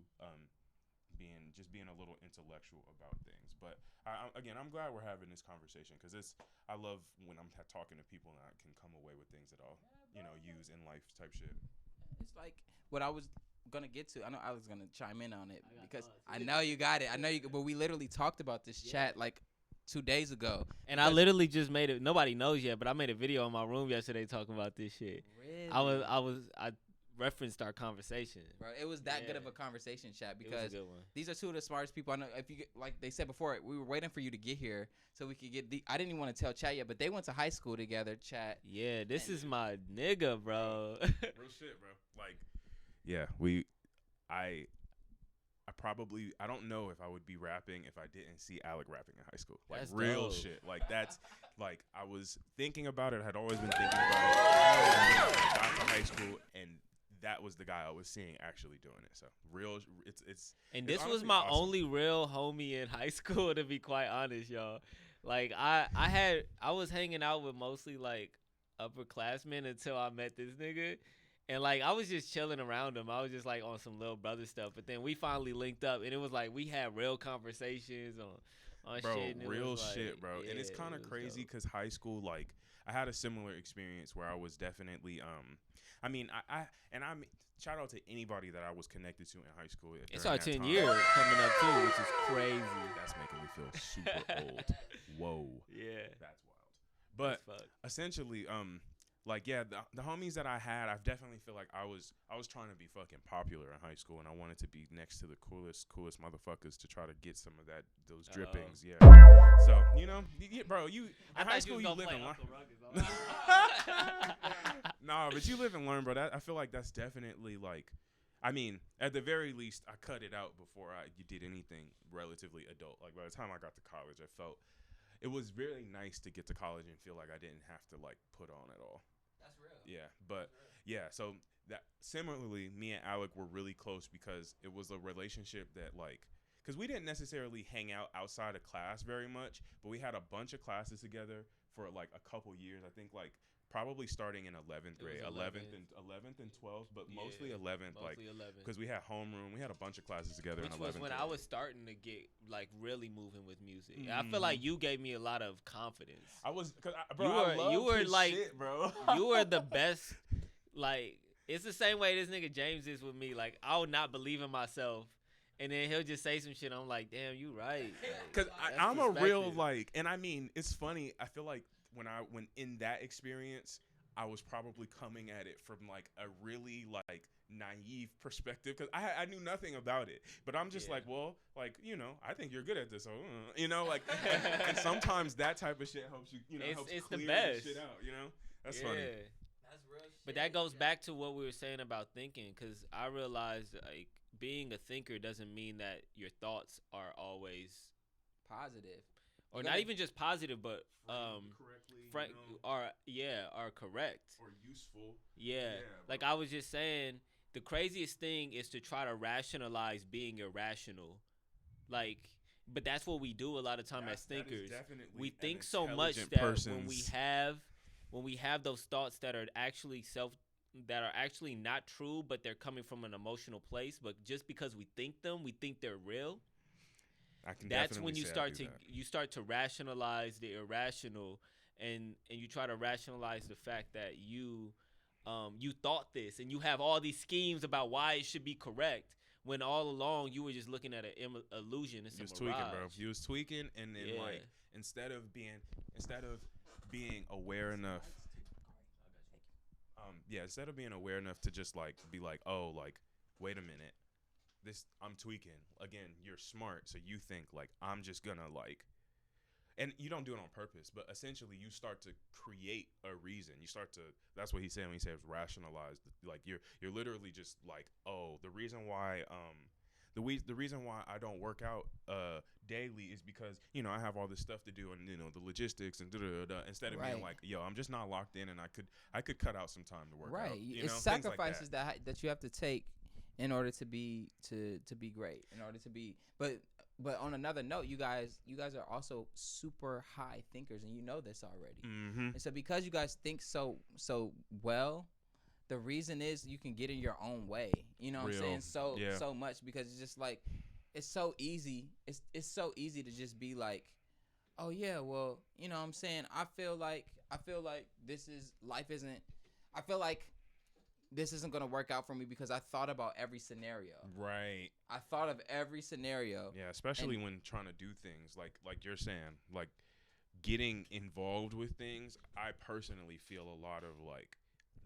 Being a little intellectual about things. But I'm glad we're having this conversation because I love when I'm talking to people and I can come away with things that I'll use in life type shit. It's like what I was gonna get to. I know I was gonna chime in on it because I know you got it. I know you, but we literally talked about this chat like 2 days ago. And I literally just made it. Nobody knows yet, but I made a video in my room yesterday talking about this shit. Really? I referenced our conversation. Bro, it was that good of a conversation, chat, because it was a good one. These are two of the smartest people I know. If you get, like they said before, we were waiting for you to get here so we could get I didn't even want to tell Chat yet, but they went to high school together, Chat. Yeah, this is my nigga, bro. Real shit, bro. Like, yeah, I don't know if I would be rapping if I didn't see Alec rapping in high school. Like, that's real dope. shit. Like, that's like I was thinking about it. I had always been thinking about it. I got to high school and that was the guy I was seeing actually doing it. So real, it's. And it's this was honestly my awesome. only real homie in high school, to be quite honest, y'all. Like I was hanging out with mostly like upperclassmen until I met this nigga, and like I was just chilling around him. I was just like on some little brother stuff. But then we finally linked up, and it was like we had real conversations on bro, shit. And real it was like, shit, bro. yeah, And it's kind of crazy because high school, like, I had a similar experience where I was definitely, I mean, I'm shout out to anybody that I was connected to in high school. It's our 10 year coming up too, which is crazy. That's making me feel super old. Whoa. Yeah. That's wild. But essentially, like, yeah, the homies that I had, I definitely feel like I was trying to be fucking popular in high school, and I wanted to be next to the coolest motherfuckers to try to get some of those drippings. Yeah. So, bro, you in high school you live and learn. Nah, but you live and learn, bro. I feel like that's definitely like, I mean, at the very least, I cut it out before you did anything relatively adult. Like, by the time I got to college, I felt it was really nice to get to college and feel like I didn't have to like put on at all. That's real. Yeah, but yeah, so that similarly, me and Alec were really close because it was a relationship that like, because we didn't necessarily hang out outside of class very much, but we had a bunch of classes together for like a couple years. I think like probably starting in 11th grade, 11th and 12th, but mostly 11th, like because we had homeroom, we had a bunch of classes together. Which in 11th was when grade. I was starting to get like really moving with music. I feel like you gave me a lot of confidence. I was, bro, you were like, shit, bro. You were the best. Like, it's the same way this nigga James is with me. Like, I would not believe in myself, and then he'll just say some shit. I'm like, damn, you right. Because I'm a real like, and I mean, it's funny. I feel like when in that experience, I was probably coming at it from like a really like naive perspective because I knew nothing about it. But I'm just like, well, like, I think you're good at this, so like, and sometimes that type of shit helps you, helps it's clear the best shit out. That's funny. That's real shit. But that goes back to what we were saying about thinking, because I realized like being a thinker doesn't mean that your thoughts are always positive. Or not even just positive, but correctly, are correct or useful. Yeah, like I was just saying, the craziest thing is to try to rationalize being irrational, like. But that's what we do a lot of time as thinkers. We think so much that when we have those thoughts that are actually not true, but they're coming from an emotional place. But just because we think them, we think they're real. That's when you start to rationalize the irrational, and you try to rationalize the fact that you you thought this and you have all these schemes about why it should be correct when all along you were just looking at an illusion. It's You was a tweaking, mirage. bro. You was tweaking, and then like instead of being aware enough. Instead of being aware enough to just like be like, oh, like, wait a minute, I'm tweaking. Again, you're smart, so you think like I'm just gonna like, and you don't do it on purpose, but essentially you start to create a reason. You start to. That's what he said when he says rationalize. Like you're literally just like, oh, the reason why the reason why I don't work out daily is because I have all this stuff to do and the logistics and instead of being like, yo, I'm just not locked in and I could cut out some time to work out. Right. It's sacrifices like that you have to take in order to be great. In order to be but on another note, you guys are also super high thinkers, and you know this already. Mm-hmm. And so because you guys think so well, the reason is you can get in your own way. You know what I'm saying? So much because it's just like it's so easy. It's so easy to just be like, oh yeah, well, you know what I'm saying? I feel like this isn't gonna work out for me because I thought about every scenario. Right. I thought of every scenario. Yeah, especially when trying to do things like you're saying, like getting involved with things. I personally feel a lot of like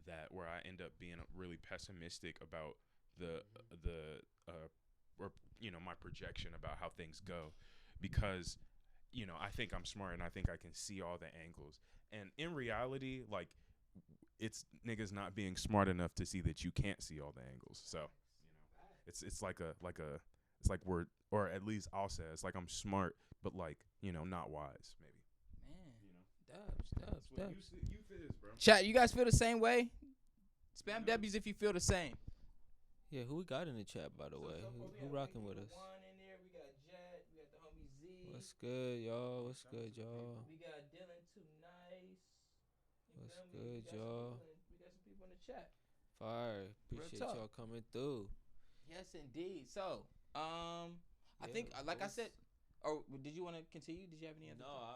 that where I end up being really pessimistic about my projection about how things go, because I think I'm smart and I think I can see all the angles, and in reality, like, it's niggas not being smart enough to see that you can't see all the angles. So it's like we're, or at least I'll say it's like I'm smart but like not wise maybe. Dubs. You feel this, bro. Chat, you guys feel the same way? Spam W's if you feel the same. Yeah, who we got in the chat, by the way? Who rocking with us? In there. We got Jet. We got the homie Z. What's good, y'all? What's good, y'all? We got Dylan Too Nice. What's good, y'all? We got some people in the chat. Fire. Appreciate y'all coming through. Yes, indeed. So, I think, like I said, or did you want to continue? Did you have any other? No.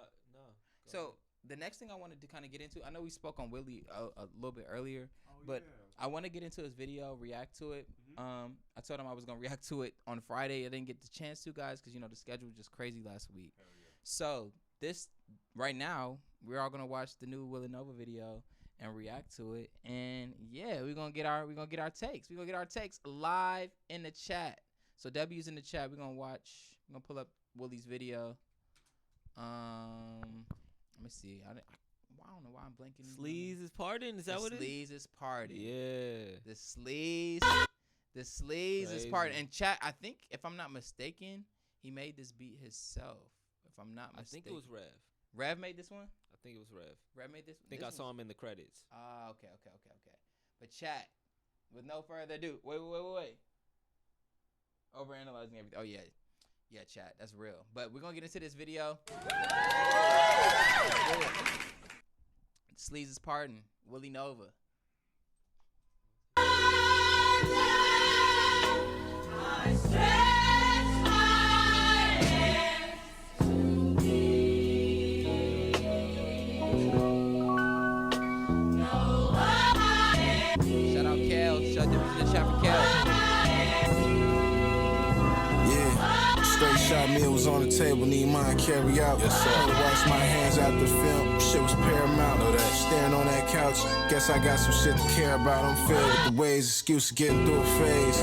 So the next thing I wanted to kind of get into, I know we spoke on Willie a little bit earlier, but I want to get into his video, react to it. I told him I was gonna react to it on Friday. I didn't get the chance to, guys, because the schedule was just crazy last week. So this right now, we're all gonna watch the new Willie Nova video and react to it. And yeah, we're gonna get our takes. We're gonna get our takes live in the chat. So W's in the chat. We're gonna pull up Willie's video. Let me see. I don't know why I'm blanking. Sleaze is partying. Is that what it is? Sleaze is partying. Yeah. The sleaze is partying. And chat, I think, if I'm not mistaken, he made this beat himself. If I'm not mistaken. I think it was Rev. Rev made this one? I think it was Rev. Rev made this one? I think I saw him in the credits. Okay. But chat, with no further ado, wait. Overanalyzing everything. Oh, yeah. Yeah, chat, that's real. But we're going to get into this video. Sleaze is pardon. Willie Nova. Shout out Kel. Shout out to the chat for Kel. Straight shot meals on the table, need mine carry out. Yes, sir. Had to wash my hands out the film, shit was paramount. Know that. Staring on that couch, guess I got some shit to care about. I'm filled with the ways, excuse to getting through a phase.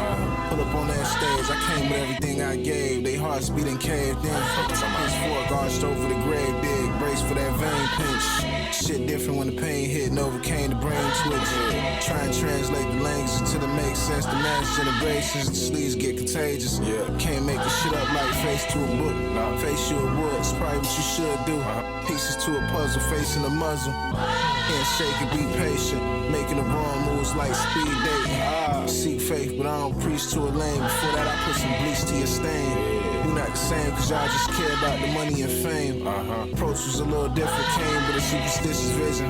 Put up on that stage, I came with everything I gave. They hearts beating caved in. Henceforth, arched over the grave, dig, brace for that vein pinch. Shit different when the pain hit and overcame the brain twitch. Try and translate the language until it makes sense. The mass generations, the sleeves get contagious. Can't make the shit up like face to a book. Face you a wood, it's probably what you should do. Pieces to a puzzle, facing a muzzle. Handshake and be patient. Making the wrong moves like speed dating. Seek faith, but I don't preach to a lane. Before that, I put some bleach to your stain. We not the same cause y'all just care about the money and fame. Approach was a little different, came with a superstitious vision.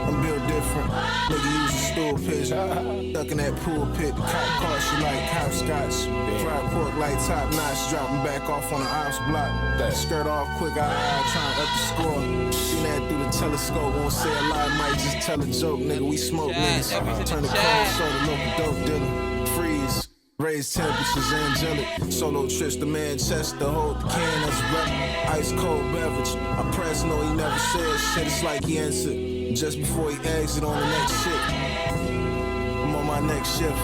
I'm built different. Nigga use a stool pigeon. Stuck in that pool pit, the cop caught you like hopscotch. Fried pork like top notch, dropping back off on the ops block. Skirt off quick, trying to up the score. Seen that through the telescope, won't say a lie, might just tell a joke. Nigga, we smoke niggas. Turn the cold, show the local dope dealer. Freeze. Raise temperatures, angelic. Solo trips to Manchester, hold the can as a rep. Ice cold beverage. I press no, he never said shit. It's like he answered just before he exit on the next shit. I'm on my next shift.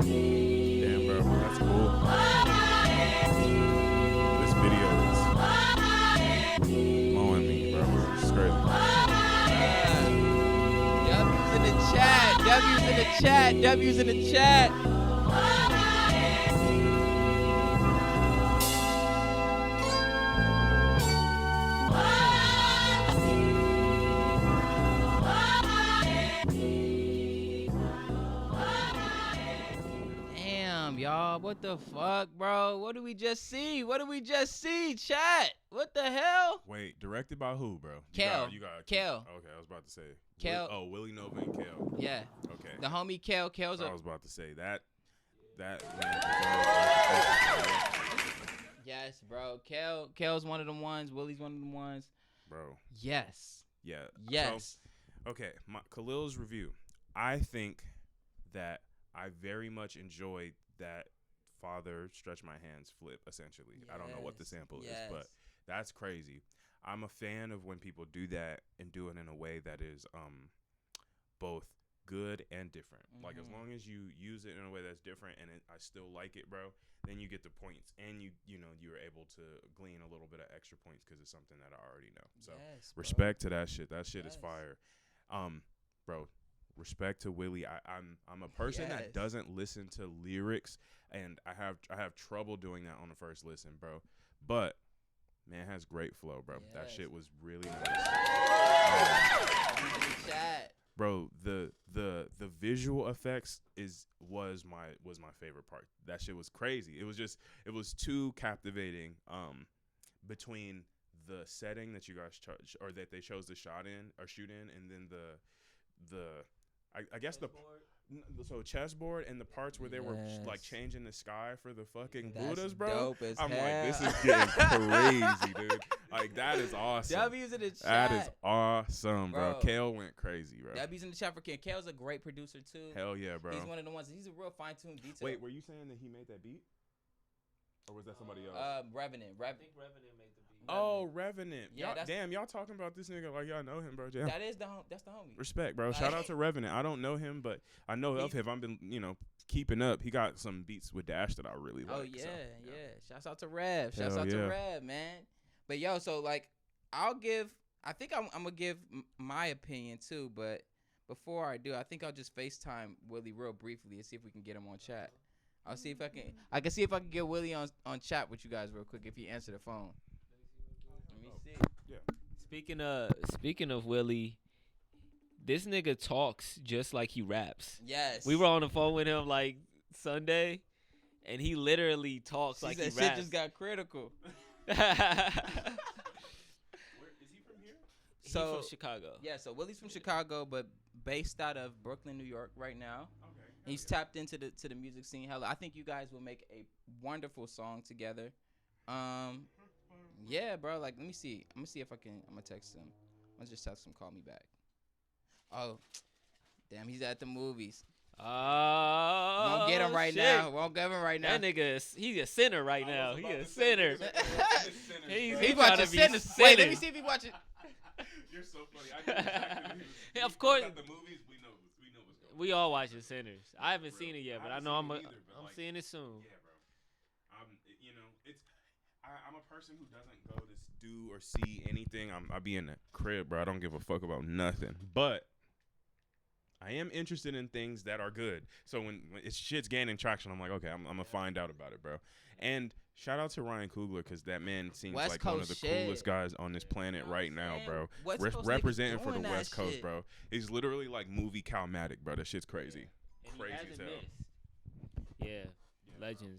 Damn, bro, that's cool. This video is blowing me, bro. This is crazy. W's in the chat. W's in the chat. W's in the chat. Damn, y'all. What the fuck, bro? What did we just see? What did we just see, chat? What the hell? Wait, directed by who, bro? Kel. You got Kel. Okay, I was about to say. Kel. Willie Nova and Kel. Yeah. Okay. The homie Kel. Kel's I a... was about to say that. Yes, bro. Kel's one of them ones. Willie's one of them ones. Bro. Yes. Yeah. Yes. So, okay, Khalil's review. I think that I very much enjoyed that father stretch my hands flip, essentially. Yes. I don't know what the sample is, Yes. but that's crazy. I'm a fan of when people do that and do it in a way that is both good and different. Like, as long as you use it in a way that's different and I still like it, bro, then you get the points and you're able to glean a little bit of extra points because it's something that I already know. So yes, respect to that shit. That shit is fire. Bro, respect to Willie. I'm a person that doesn't listen to lyrics, and I have trouble doing that on the first listen, bro. But man has great flow, bro. That shit was really nice. Bro, the visual effects was my favorite part. That shit was crazy. It was too captivating between the setting that you guys that they chose to shoot in, and then I guess chessboard and the parts where they were like changing the sky for the fucking Buddhas, bro. Dope as I'm hell. like, this is getting crazy, dude. Like, that is awesome. W's in the chat. That is awesome, bro. Bro. Kale went crazy, bro. W's in the chat for Kel. Kel's a great producer too. Hell yeah, bro. He's one of the ones. He's a real fine-tuned detail. Wait, were you saying that he made that beat, or was that somebody else? Revenant. I think Revenant made the beat. Oh, Revenant. Yeah, y'all talking about this nigga like y'all know him, bro. Damn. That's the homie. Respect, bro. Shout out to Revenant. I don't know him, but I know of him. I've been, keeping up. He got some beats with Dash that I really like. Oh yeah, so, yeah. Shouts out to Rev. Shouts Hell out yeah. to Rev, man. But yo, so like, I think I'm gonna give my opinion too. But before I do, I think I'll just FaceTime Willie real briefly and see if we can get him on chat. I'll see if I can see if I can get Willie on chat with you guys real quick if he answer the phone. Let me see. Yeah. Speaking of Willie, this nigga talks just like he raps. Yes. We were on the phone with him like Sunday, and he literally talks like he said raps. Shit just got critical. Is he from here? He's from Chicago. Yeah, so Willie's from Chicago, but based out of Brooklyn, New York right now. Okay. He's tapped into the music scene. Hella, I think you guys will make a wonderful song together. Yeah, bro. Like, let me see. I'm gonna text him. I'm gonna just text him. Call me back. Oh, damn. He's at the movies. Won't get him right now. Won't get him right now. That nigga, he's a sinner right now. He a sinner. He's watching sinners. Wait, let me see if he watching. You're so funny. I know exactly Yeah, of course. At the movies, we know what's going on. We all watching Sinners. I haven't seen it yet, but I know I'm seeing it soon. Yeah, bro. I'm a person who doesn't go to do or see anything. I be in the crib, bro. I don't give a fuck about nothing. But I am interested in things that are good. So when shit's gaining traction, I'm like, okay, I'm gonna find out about it, bro. And Shout out to Ryan Coogler because that man seems West like one of the Coast shit. coolest guys on this planet right now, bro. West Coast niggas Representing for the doing that West Coast, shit. bro. He's literally like movie Calmatic, bro. That shit's crazy. And Crazy he as hasn't hell. missed. Yeah.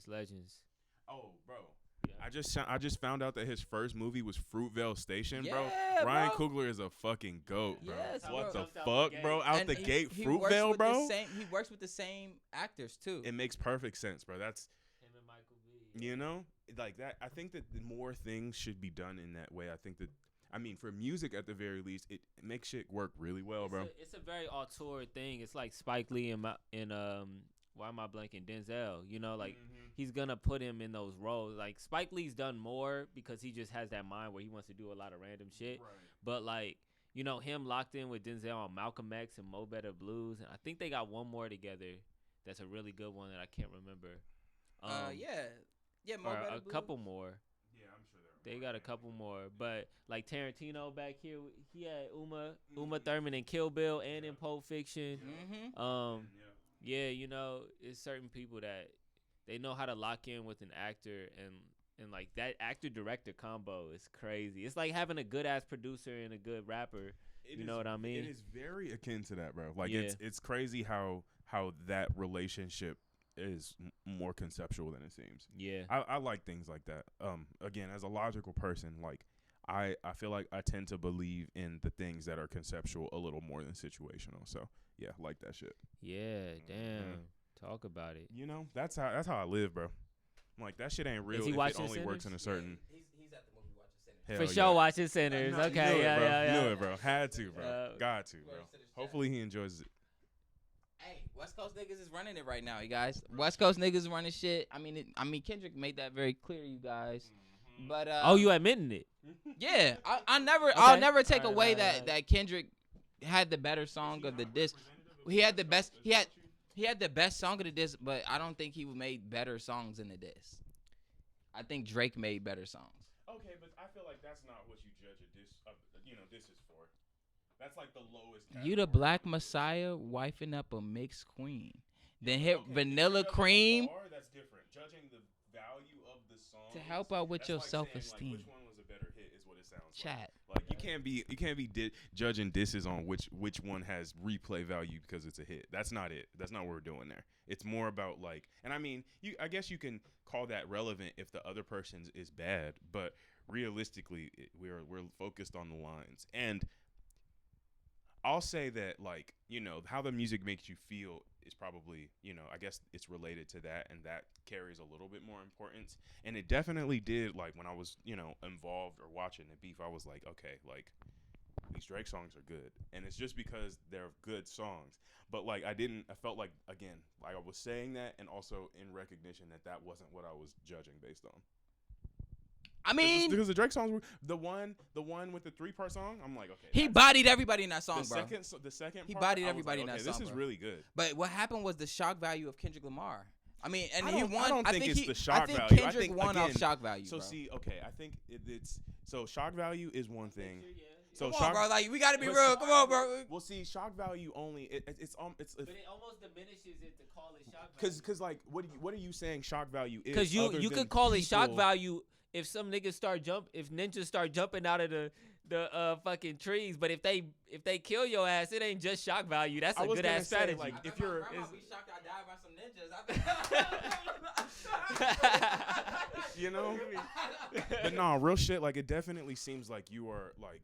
Legends. Oh, bro. I just found out that his first movie was Fruitvale Station, bro. Yeah, Ryan bro. Coogler is a fucking goat, bro. Yes, what bro. the fuck, bro? Out And the gate, he works Fruitvale, with bro. he works with the same actors too. It makes perfect sense, bro. That's Him and Michael B. you know, like that. I think that more things should be done in that way. I think that. I mean, for music at the very least, it makes shit work really well, bro. It's a very auteur thing. It's like Spike Lee and why am I blanking? Denzel. You know, like he's gonna put him in those roles. Like Spike Lee's done more because he just has that mind where he wants to do a lot of random shit. Right. But like, you know, him locked in with Denzel on Malcolm X and Mo Better Blues, and I think they got one more together. That's a really good one that I can't remember. Mo or Better a Blues. couple more. Yeah, I'm sure They got a couple more, but like Tarantino back here, he had Uma Thurman in Kill Bill and in Pulp Fiction. Yeah, you know, it's certain people that they know how to lock in with an actor, and like that actor director combo is crazy. It's like having a good ass producer and a good rapper. You know what I mean? It is very akin to that, bro. Like Yeah. it's crazy how that relationship is more conceptual than it seems. Yeah. I like things like that. Again, as a logical person, like I feel like I tend to believe in the things that are conceptual a little more than situational. So yeah, like that shit. Yeah, damn. Talk about it. You know, that's how I live, bro. I'm like that shit ain't real he if it watching only works in a Sinners? certain. He's at the movie watching Sinners. Hell For yeah. sure, watching Sinners. Nah, Okay, knew it, yeah, bro. yeah, yeah. Knew it, bro. Had to, bro. Got to, bro. Hopefully he enjoys it. Hey, West Coast niggas is running it right now, you guys. West Coast niggas running shit. I mean, Kendrick made that very clear, you guys. But Oh, you admitting it? yeah, I'll never take away that Kendrick had the better song of the disc. He had the best. He had the best song of the disc, but I don't think he made better songs in the disc. I think Drake made better songs. Okay, but I feel like that's not what you judge a diss. This is for. That's like the lowest. You the Black Messiah wifing up a mixed queen. Then hit Vanilla Cream. That's different. Judging the value of the song to help out with your self-esteem. Like, which one was a better hit is what it sounds Chat. Like you can't be judging disses on which one has replay value because it's a hit. That's not it. That's not what we're doing there. It's more about like, and I mean, I guess you can call that relevant if the other person's is bad, but realistically, we're focused on the lines. And I'll say that, like, you know, how the music makes you feel is probably, you know, I guess it's related to that, and that carries a little bit more importance. And it definitely did, like, when I was, you know, involved or watching the beef, I was like, okay, like, these Drake songs are good. And it's just because they're good songs. But, like, I felt like, again, like I was saying that, and also in recognition that wasn't what I was judging based on. I mean, because the Drake songs were the one with the 3-part song. I'm like, okay. He bodied everybody in that song, the bro. The second. He part, bodied I was everybody like, in that okay, song. This is bro. really good. But what happened was the shock value of Kendrick Lamar. I mean, and he won. I don't think it's the shock value. Kendrick I think won again, off shock value. So bro. see, okay, I think it's so shock value is one thing. So Come shock, on, bro. Like we gotta be real. Come on, bro. Well, see, shock value only. But it almost diminishes it to call it shock value. Because like, what are you saying? Shock value is because you could call it shock value if some niggas if ninjas start jumping out of the fucking trees. But if they kill your ass, it ain't just shock value. That's a good ass strategy. Like if you're, be shocked I died by some ninjas. You know, but no, real shit. Like it definitely seems like you are like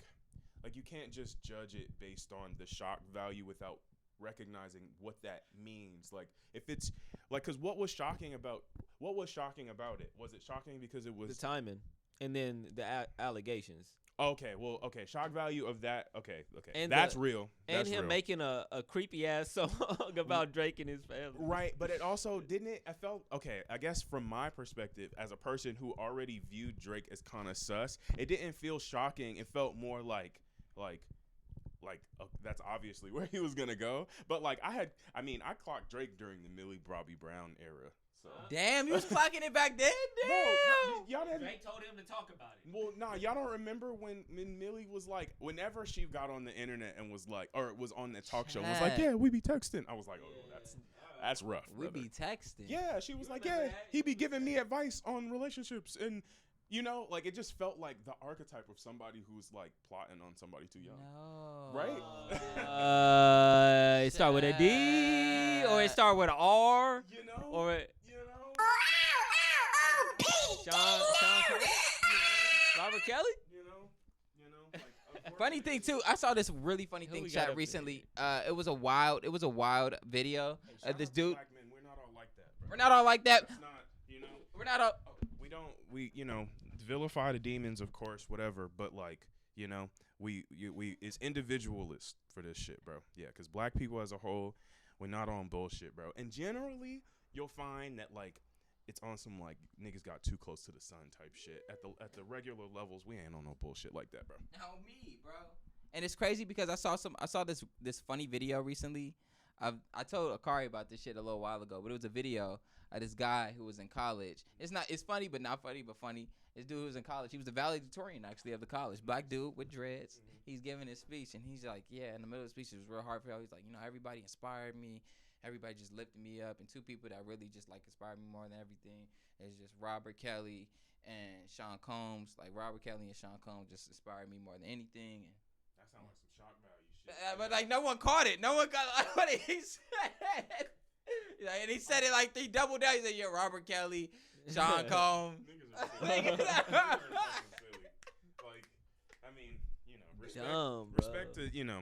you can't just judge it based on the shock value without recognizing what that means. Like if it's like, because what was shocking about it? Was it shocking because it was the timing and then the allegations? Okay, well, okay, shock value of that. Okay, and that's real. That's and him real. making a creepy ass song about Drake and his family. Right, but it also didn't it. I felt okay. I guess from my perspective, as a person who already viewed Drake as kind of sus, it didn't feel shocking. It felt more like like that's obviously where he was gonna go. But like I clocked Drake during the Millie Bobby Brown era. So Damn, you was clocking it back then. Damn. Bro, y'all didn't. Drake told him to talk about it. Well, nah, y'all don't remember when Millie was like, whenever she got on the internet and was like, or was on the talk show, was like, yeah, we be texting. I was like, oh, that's rough. We brother. be texting. Yeah, she was like, yeah, he be giving me advice on relationships, and you know, like it just felt like the archetype of somebody who's like plotting on somebody too young. No. Right? It start with a D or it start with an R. You know? Or Sean Kelly? Robert Kelly? You know, like funny thing too, I saw this really funny thing chat recently. It was a wild video. This dude. Black men, we're not all like that, bro. We're not all like that. It's not, you know. We're not all. We you know, vilify the demons, of course, whatever. But like, you know, we it's individualist for this shit, bro. Yeah, because black people as a whole, we're not on bullshit, bro. And generally, you'll find that like it's on some like niggas got too close to the sun type shit. At the regular levels, we ain't on no bullshit like that, bro. Now me, bro. And it's crazy because I saw this funny video recently. I told Akari about this shit a little while ago, but it was a video of this guy who was in college. It's funny, but not funny, but funny. This dude who was in college. He was the valedictorian actually of the college. Black dude with dreads. He's giving his speech and he's like, yeah. In the middle of the speech, it was real heartfelt. He's like, you know, everybody inspired me. Everybody just lifted me up, and two people that really just like inspired me more than everything is just Robert Kelly and Sean Combs. Like Robert Kelly and Sean Combs just inspired me more than anything. And that sounds like some shock value shit. but like no one caught it. No one got what he said. And he said it like he doubled down. He said, "Yeah, Robert Kelly, Sean Combs." Niggas are silly. Like, I mean, you know, respect to, you know.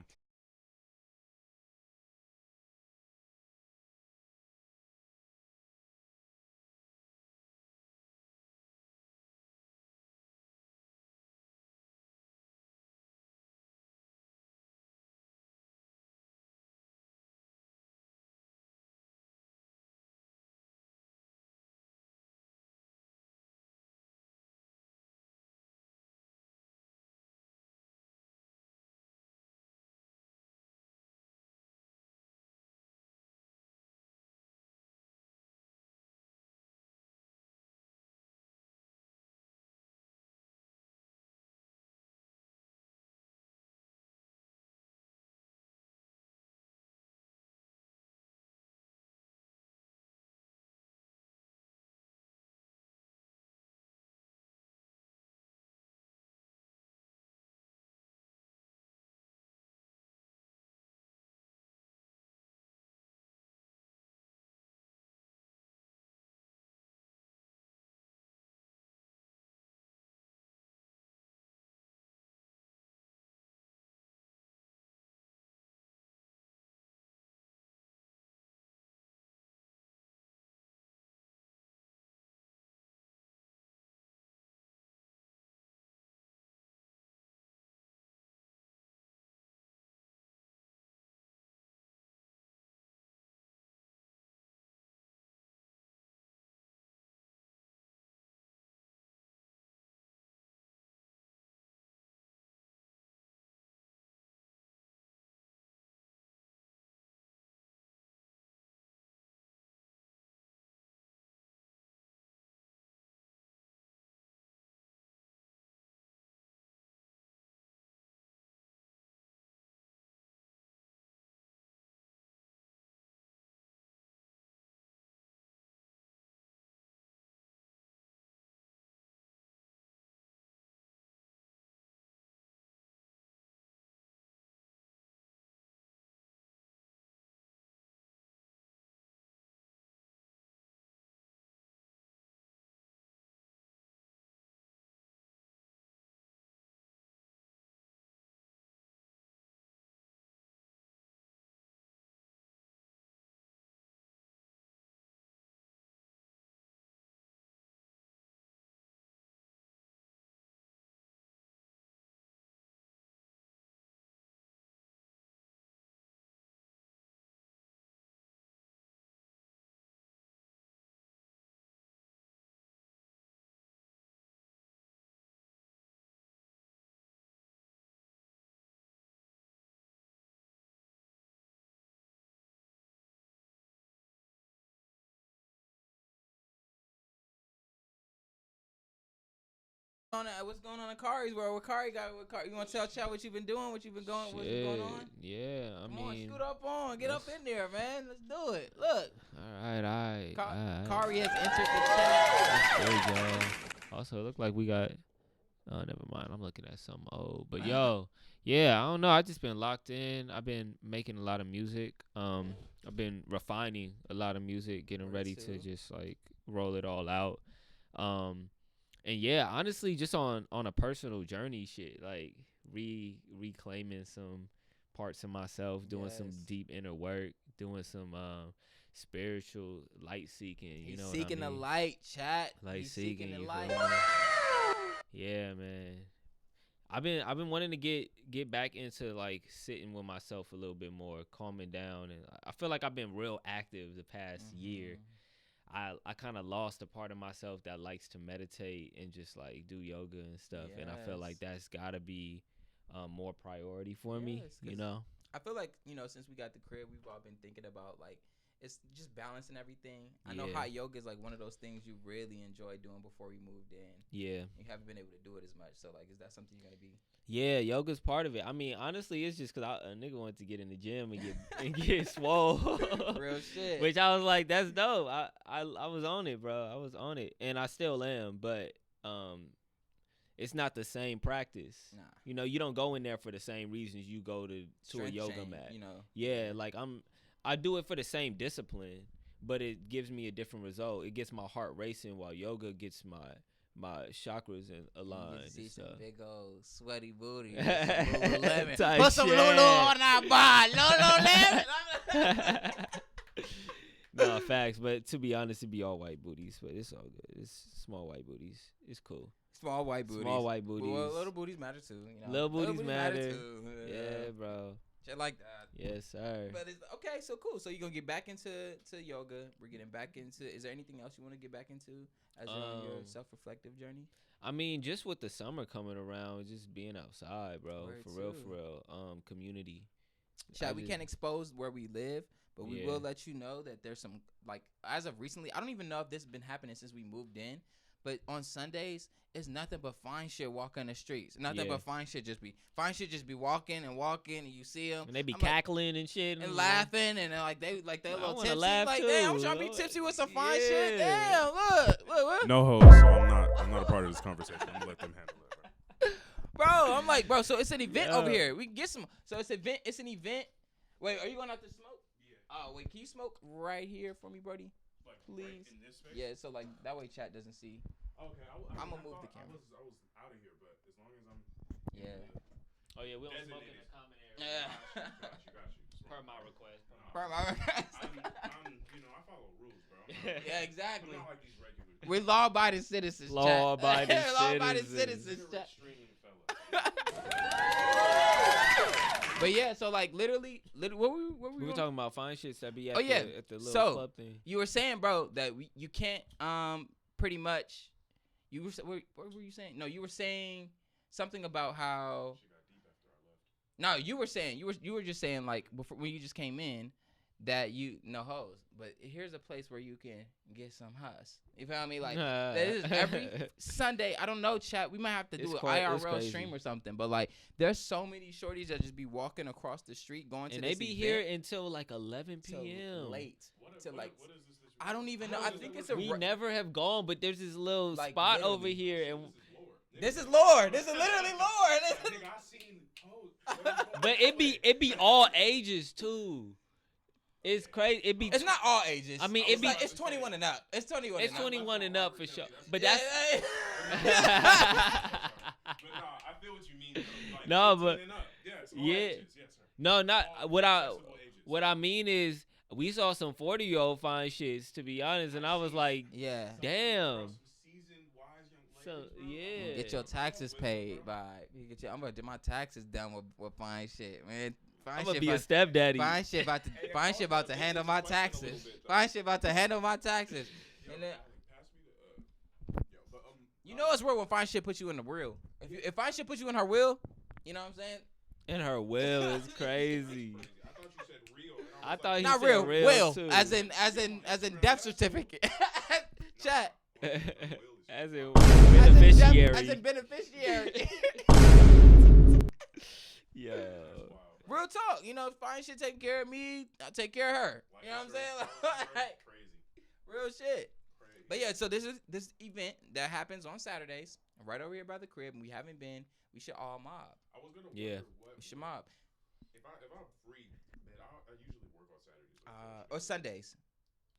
What's going on in Kari's world? What Kari got? You want to tell Chad what you've been doing? What's been going on? Yeah, Come on, scoot up on. Get up in there, man. Let's do it. Look. All right. Kari has entered the chat. That's good, y'all. Also, it looked like we got. Oh, never mind. I'm looking at some old. But yo, yeah, I don't know. I just been locked in. I've been making a lot of music. I've been refining a lot of music, getting ready to just like roll it all out. And yeah, honestly, just on a personal journey, shit, like reclaiming some parts of myself, doing some deep inner work, doing some spiritual light seeking. You know, seeking what I mean? the light, chat. Like seeking the you light. feel me? Yeah, man. I've been wanting to get back into like sitting with myself a little bit more, calming down, and I feel like I've been real active the past year. I kind of lost a part of myself that likes to meditate and just like do yoga and stuff, and I feel like that's gotta be more priority for me. You know, I feel like since we got the crib, we've all been thinking about like it's just balancing everything. I know hot yoga is like one of those things you really enjoy doing before we moved in. Yeah, you haven't been able to do it as much, so like, is that something you're gonna be? Yeah, yoga's part of it. I mean, honestly, it's just because a nigga wanted to get in the gym and get swole. Real shit. Which I was like, that's dope. I was on it, bro. I was on it, and I still am. But it's not the same practice. Nah. You know, you don't go in there for the same reasons you go to a yoga mat. Yeah, like I do it for the same discipline, but it gives me a different result. It gets my heart racing, while yoga gets my chakras aligned. You see and some stuff. big old sweaty booty. Put some Lulu on our bar. Lululemon. No, facts. But to be honest, it'd be all white booties. But it's all good. It's small white booties. It's cool. Small white booties. Small white booties. Well, little booties matter too. Little booties matter. Yeah, bro. Shit like that. Yes, sir. But it's okay. So cool. So you're gonna get back into yoga. We're getting back into. Is there anything else you want to get back into as you're on your self-reflective journey? I mean, just with the summer coming around, just being outside, bro. For real. Community. Chad, we can't expose where we live, but we will let you know that there's some, like, as of recently, I don't even know if this has been happening since we moved in, but on Sundays, it's nothing but fine shit walking the streets. Nothing but fine shit just be walking, and you see them. And they be cackling and shit. And laughing, and they little tipsy. Laugh like, too. damn, I'm trying to be tipsy with some fine shit. Damn, look. No hoes, so I'm not a part of this conversation. I'm gonna let them handle it, bro. I'm like, bro, so it's an event over here. We can get some. So it's an event. Wait, are you going out to smoke? Yeah. Oh, wait, can you smoke right here for me, buddy? Like, please. Right in this space? Yeah, so like that way chat doesn't see. Okay, I'm gonna move the camera. I was out of here, but as long as I'm. Oh yeah, we don't smoke in the common area. Yeah. Got you. Per my request. I follow rules, bro. Yeah, exactly. I'm not like these regulars. We're law-abiding citizens. Law-abiding citizens. But yeah, so like literally, what were we talking about? Fine shits that be at the little club thing. You were saying, bro, that you can't pretty much. What were you saying? No, you were saying something about how. No, you were saying you were just saying like before when you just came in that no hoes, but here's a place where you can get some hus. You feel me? Like this is every Sunday. I don't know, chat. We might have to do an IRL stream or something. But like, there's so many shorties that just be walking across the street going to and this they be event here until like 11 p.m. late. What is this? I don't even know. I think it's we never have gone, but there's this little like, spot over here, and this is Lord. This is literally Lord. But it be all ages too. It's crazy. It's not all ages. I mean, it's 21 and up. It's 21. It's 21 and up for sure. But that's. But no, I feel what you mean. Like, no, but ages. Yes, sir. No, not what I mean is we saw some 40-year-old fine shits, to be honest, and I was like, damn. So yeah, get your taxes paid by. I'm gonna get my taxes done with fine shit, man. I'm gonna be a stepdaddy. Fine shit about to handle my taxes. Fine shit about to handle my taxes. And then, you know it's real when fine shit puts you in the wheel. If fine shit puts you in her wheel, you know what I'm saying? In her will is crazy. I thought you not said real will too. As in death certificate. Chat. As a beneficiary. As a beneficiary. Yo. Real talk, you know, fine shit taking care of me, I take care of her. You know what I'm saying? Like, real shit. But yeah, so this event that happens on Saturdays, right over here by the crib, and we haven't been. We should all mob. I was gonna Yeah, what we should mob. If I'm free, man, I usually work on Saturdays. Or Sundays.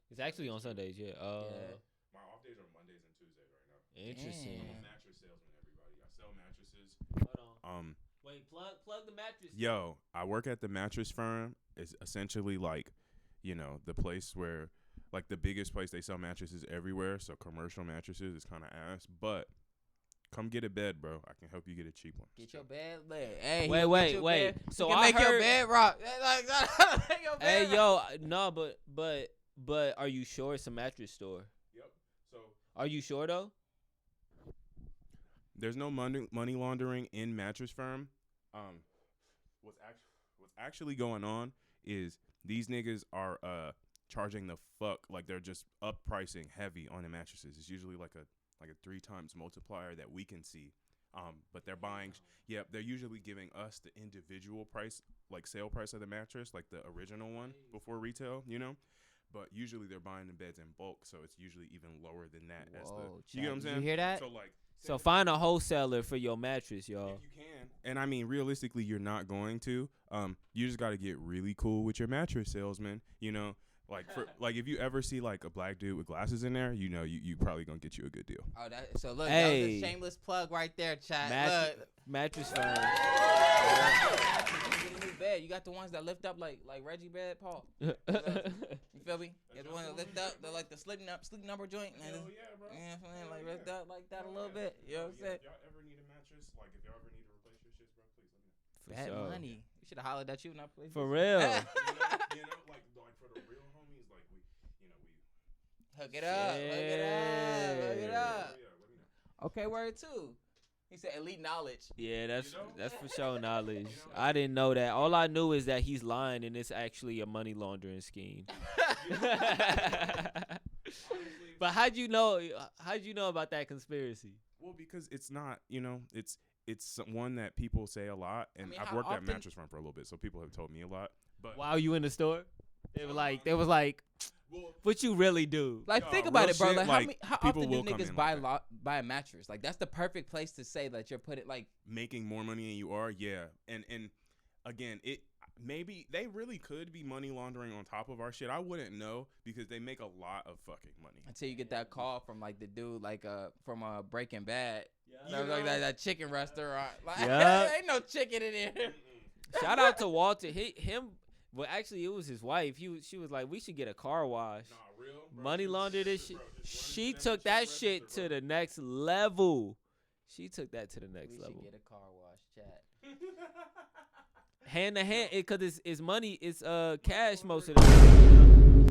It's actually on Sundays, yeah. My off days are Mondays and Tuesdays right now. Interesting. I'm a mattress salesman, everybody. I sell mattresses. Hold on. Wait, plug the mattress. Yo, I work at the mattress firm. It's essentially like, you know, the place where, like, the biggest place they sell mattresses everywhere. So commercial mattresses is kind of ass, but come get a bed, bro. I can help you get a cheap one. Get your bed lit. Hey, wait. Bed. So you can I make your heard- bed rock. Like, make your bed Hey, rock. yo, no, but are you sure it's a mattress store? Yep. So Are you sure though? there's no money laundering in mattress firm. What's actually going on is these niggas are charging the fuck, like they're just up pricing heavy on the mattresses. It's usually like a 3 times multiplier that we can see. But they're buying, they're usually giving us the individual price, like sale price of the mattress, like the original one before retail, you know? But usually they're buying the beds in bulk, so it's usually even lower than that. You get what I'm saying? You hear that? So like, So find a wholesaler for your mattress, y'all. if you can. And I mean, realistically, you're not going to. You just got to get really cool with your mattress salesman, you know? Like if you ever see like a black dude with glasses in there, you know you probably gonna get you a good deal. Oh, so look, that was a shameless plug right there, chat. Mattress firm. Get a new bed. You got the ones that lift up like Reggie bed, Paul. You feel me? You got the ones that lift up. They're like the sleep number joint. Hell yeah, bro. Yeah, like lift up like that a little bit. You know what I'm saying? If y'all ever need a mattress, like if y'all ever need to replace your shits, bro, please let me know. Bad sure. money. We should have hollered at you, not please. For real. you know, like for the real homies, like we hook it up. Hook it up. Yeah, let me know. Okay, word 2. He said elite knowledge. Yeah, that's for sure knowledge. I didn't know that. All I knew is that he's lying and it's actually a money laundering scheme. But how'd you know about that conspiracy? Well, because it's not, you know, it's one that people say a lot, and I mean, I've worked at mattress firm for a little bit, so people have told me a lot. But while you in the store, they was like, what you really do? Like, think about it, bro. shit, Like, how people often do will come niggas in buy like buy a mattress? Like, that's the perfect place to say that you're putting like making more money than you are. Yeah, and again, maybe they really could be money laundering on top of our shit. I wouldn't know because they make a lot of fucking money. until you get that call from like the dude like from Breaking Bad. Yeah. That was like that chicken restaurant. Like, Yeah. ain't no chicken in here. Shout out to Walter. Well, actually, it was his wife. She was like, we should get a car wash. Nah, real, bro, Money launder this shit. bro, just run She it down took the that register, shit to bro. the next level. She took that to the next We level. should get a car wash, chat. Hand to hand, because it's money. It's cash most of the time.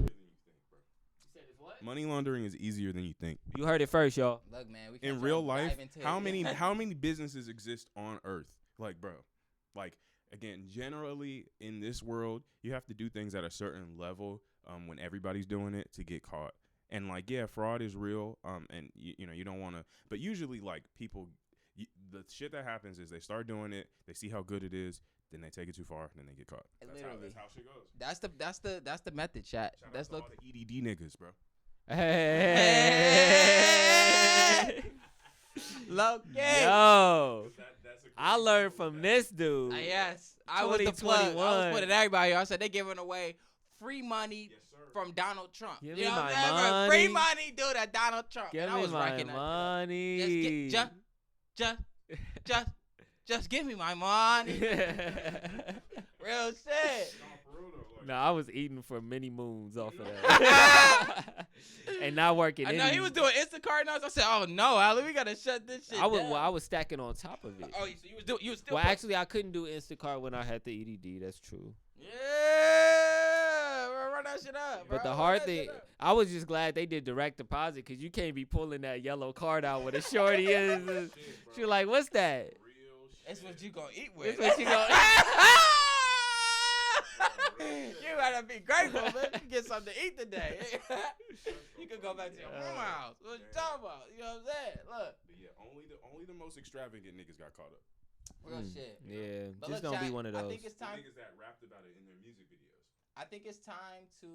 Money laundering is easier than you think. You heard it first, y'all. Look, man, we In can't real dive life, into how it. many businesses exist on Earth? Like, bro, like again, generally in this world, you have to do things at a certain level when everybody's doing it to get caught. And like, yeah, fraud is real. And you know, you don't want to. But usually, like people, the shit that happens is they start doing it, they see how good it is, then they take it too far, and then they get caught. That's how shit goes. That's the method, chat. Shout That's out to all the EDD niggas, bro. Hey. Low key. Yo, I learned from this dude. Yes, I was the plug. I 2021. was putting everybody on. I said they giving away free money from Donald Trump. Give you me know what my I'm saying? money. Free money, dude, at Donald Trump. Give and I me was my racking that money. Just give me my money. Real shit. No, I was eating for many moons off of that. And not working. I know he was doing Instacart now. So I said, "Oh no, Ali, we gotta shut this shit down." I was stacking on top of it. Oh, so you was still. Well, actually, I couldn't do Instacart when I had the EDD. That's true. Yeah, bro, run that shit up. Bro. But the hard thing, I was just glad they did direct deposit because you can't be pulling that yellow card out with a shorty. She was like, "What's that?" It's what you gonna eat with. It's what you gonna. You gotta be grateful, man. You get something to eat today. You can go back to your mama house. What you talking about? You know what I'm saying? Look. But yeah, only the most extravagant niggas got caught up. Real shit. Yeah, But just look, don't be Jack, one of those. I think it's time. Niggas that rapped about it in their music videos. I think it's time to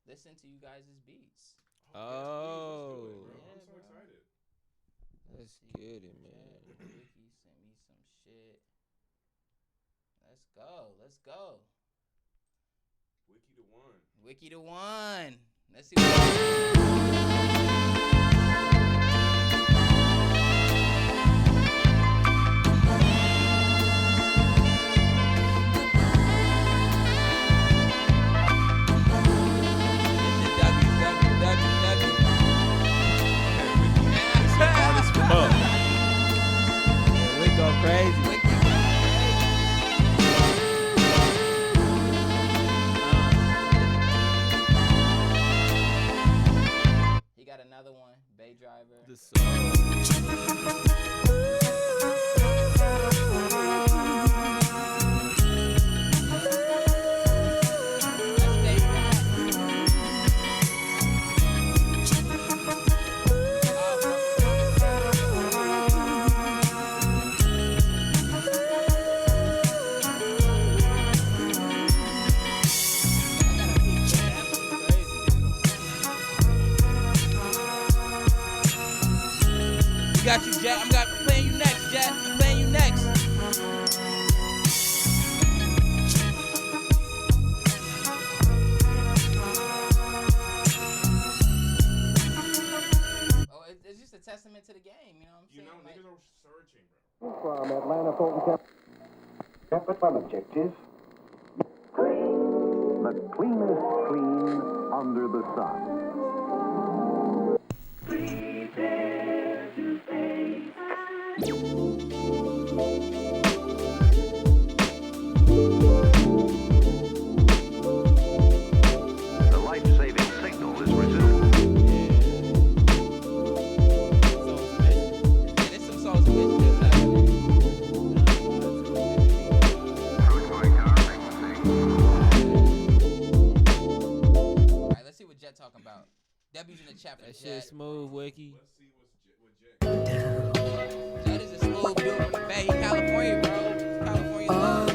listen to you guys' beats. Oh. I'm so excited. Let's get it, man. Ricky sent me some shit. Let's go. Let's go. Wiki the one. Wiki the one. Let's see what We go crazy. He got another one, Bay Driver. Got you, Jet. I'm playing you next, Jet. I'm playing you next. Oh, it's just a testament to the game, you know what I'm saying? Niggas are searching, bro. From Atlanta Fulton separate one objective. Clean. The cleanest clean under the sun. Prepare to face. The life-saving signal is resumed. Yeah, there's some songs with this happening. Alright, let's see what Jet talking about. W's in the chat for That Jet. shit smooth, Wiki. Let's see what Jet. Jet is a smooth dude from the Bay. He California, bro. California love.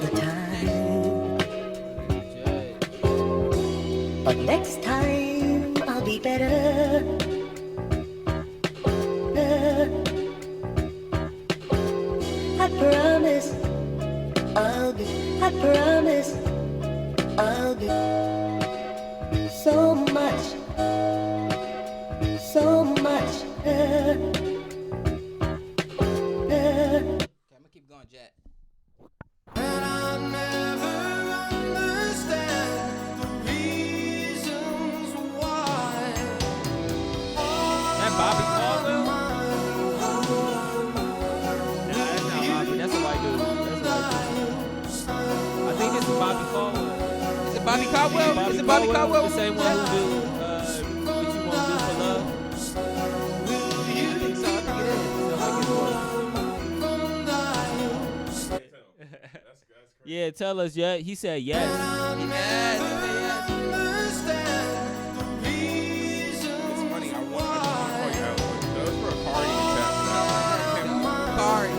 But next time I'll be better. I promise I'll be. I promise I'll be. So much. So much. Okay, I'm gonna keep going, Jet. That Bobby Caldwell? Nah, that's not Bobby. That's a white dude. I think this is Bobby Caldwell. Is it Bobby Caldwell? Is it Bobby Caldwell? The same one who do What You Won't Do for Love? I think so. I think it is. Yeah, tell us, yeah. He said yes. It's funny. I want to call you out. That was for a Cardi in chat for that. Cardi.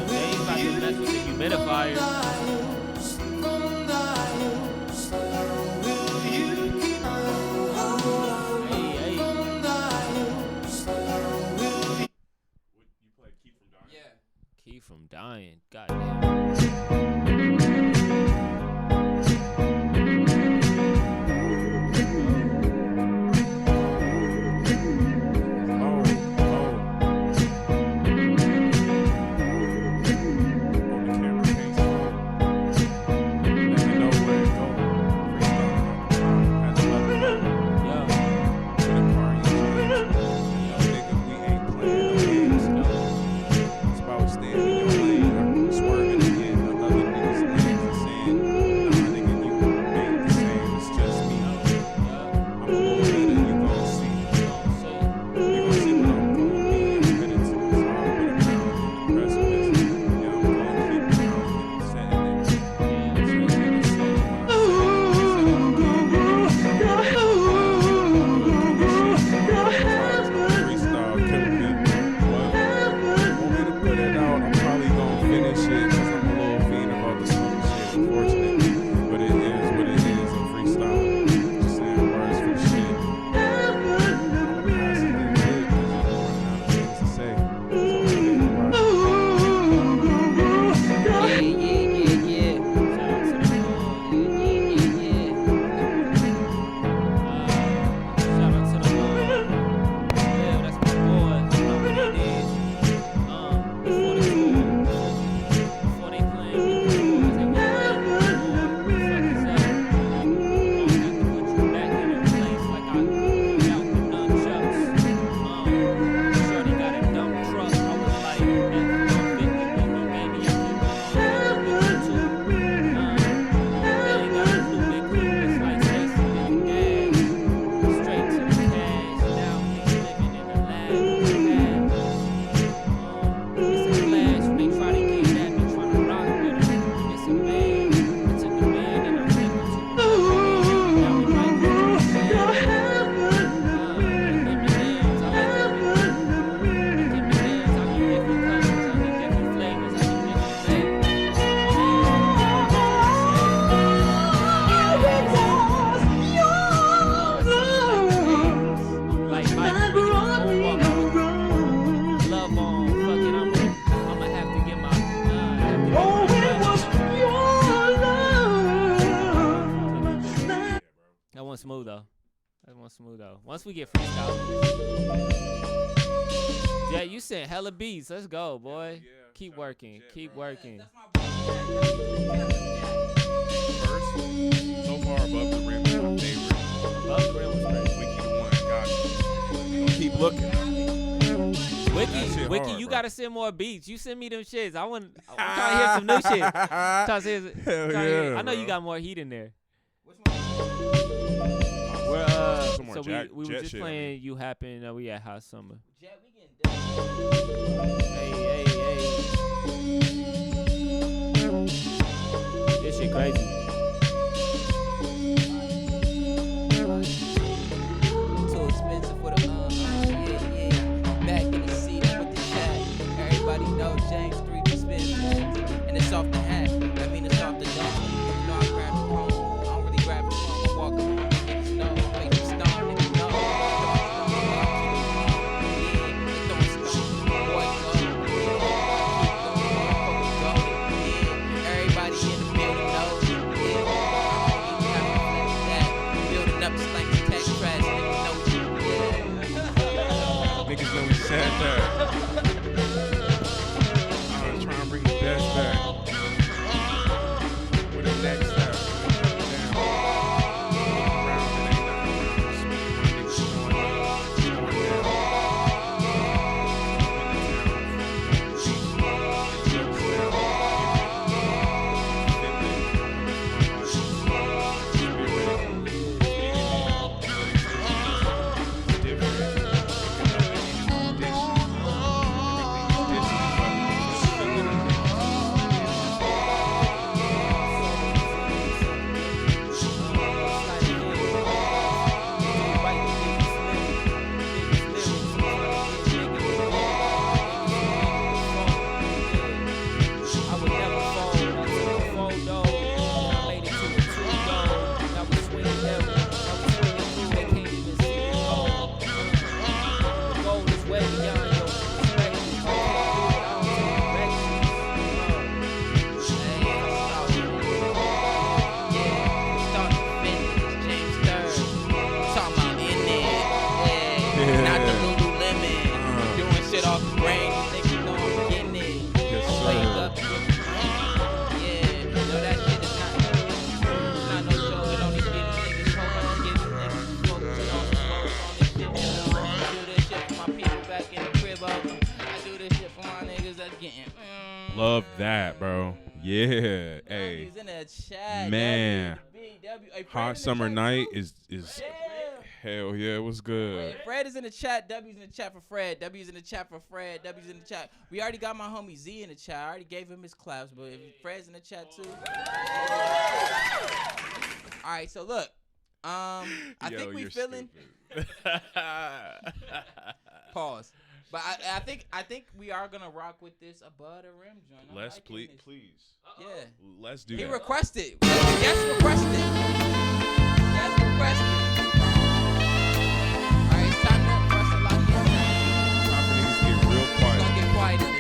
They ain't about to mess with the humidifier. Keep from dying. Goddamn. Swerving again, other niggas unfortunate because I'm a little fiend about the smooth shit. Unfortunately, but it is what it is. I'm freestyling, just saying words for the shit. I'm gonna pass it real quick because I'm running out of things to say. So Smooth though. That one smooth though. Once we get freestyle. Yeah, you sent hella beats. Let's go, boy. Keep working. Keep working. First, so far above the rim is my favorite. Above the rim was crazy. Wiki the one got me. Keep looking. Wiki, you gotta send more beats. You send me them shits. I'm trying to hear some new shit. I know you got more heat in there. We were just playing You Happen. We at Hot Summer. Jet, we getting down. Hey. This shit crazy. Too expensive for the yeah. Back in the seat with the chat. Everybody know James 3D spins, and it's off the hat. I mean it's off the dome. You know I grab the phone. I don't really grab the phone. I walk around. Niggas know. Make them stone. Niggas know. Niggas know we said that. I'm trying to bring the best back. With the next step. Love that, bro. Yeah. Hey. Man. Hot summer night is hell yeah, it was good. Fred is in the chat. W's in the chat for Fred. W's in the chat for Fred. W's in the chat. We already got my homie Z in the chat. I already gave him his claps, but if Fred's in the chat too. All right, so look. I think we feeling. Pause. But I think we are gonna rock with this above the rim joint. Let's please. Yeah. Let's do He that. requested. Yes, requested. Yes, requested. All right, it's time to press the lock in. Time for niggas to get real quiet. It's gonna get quiet in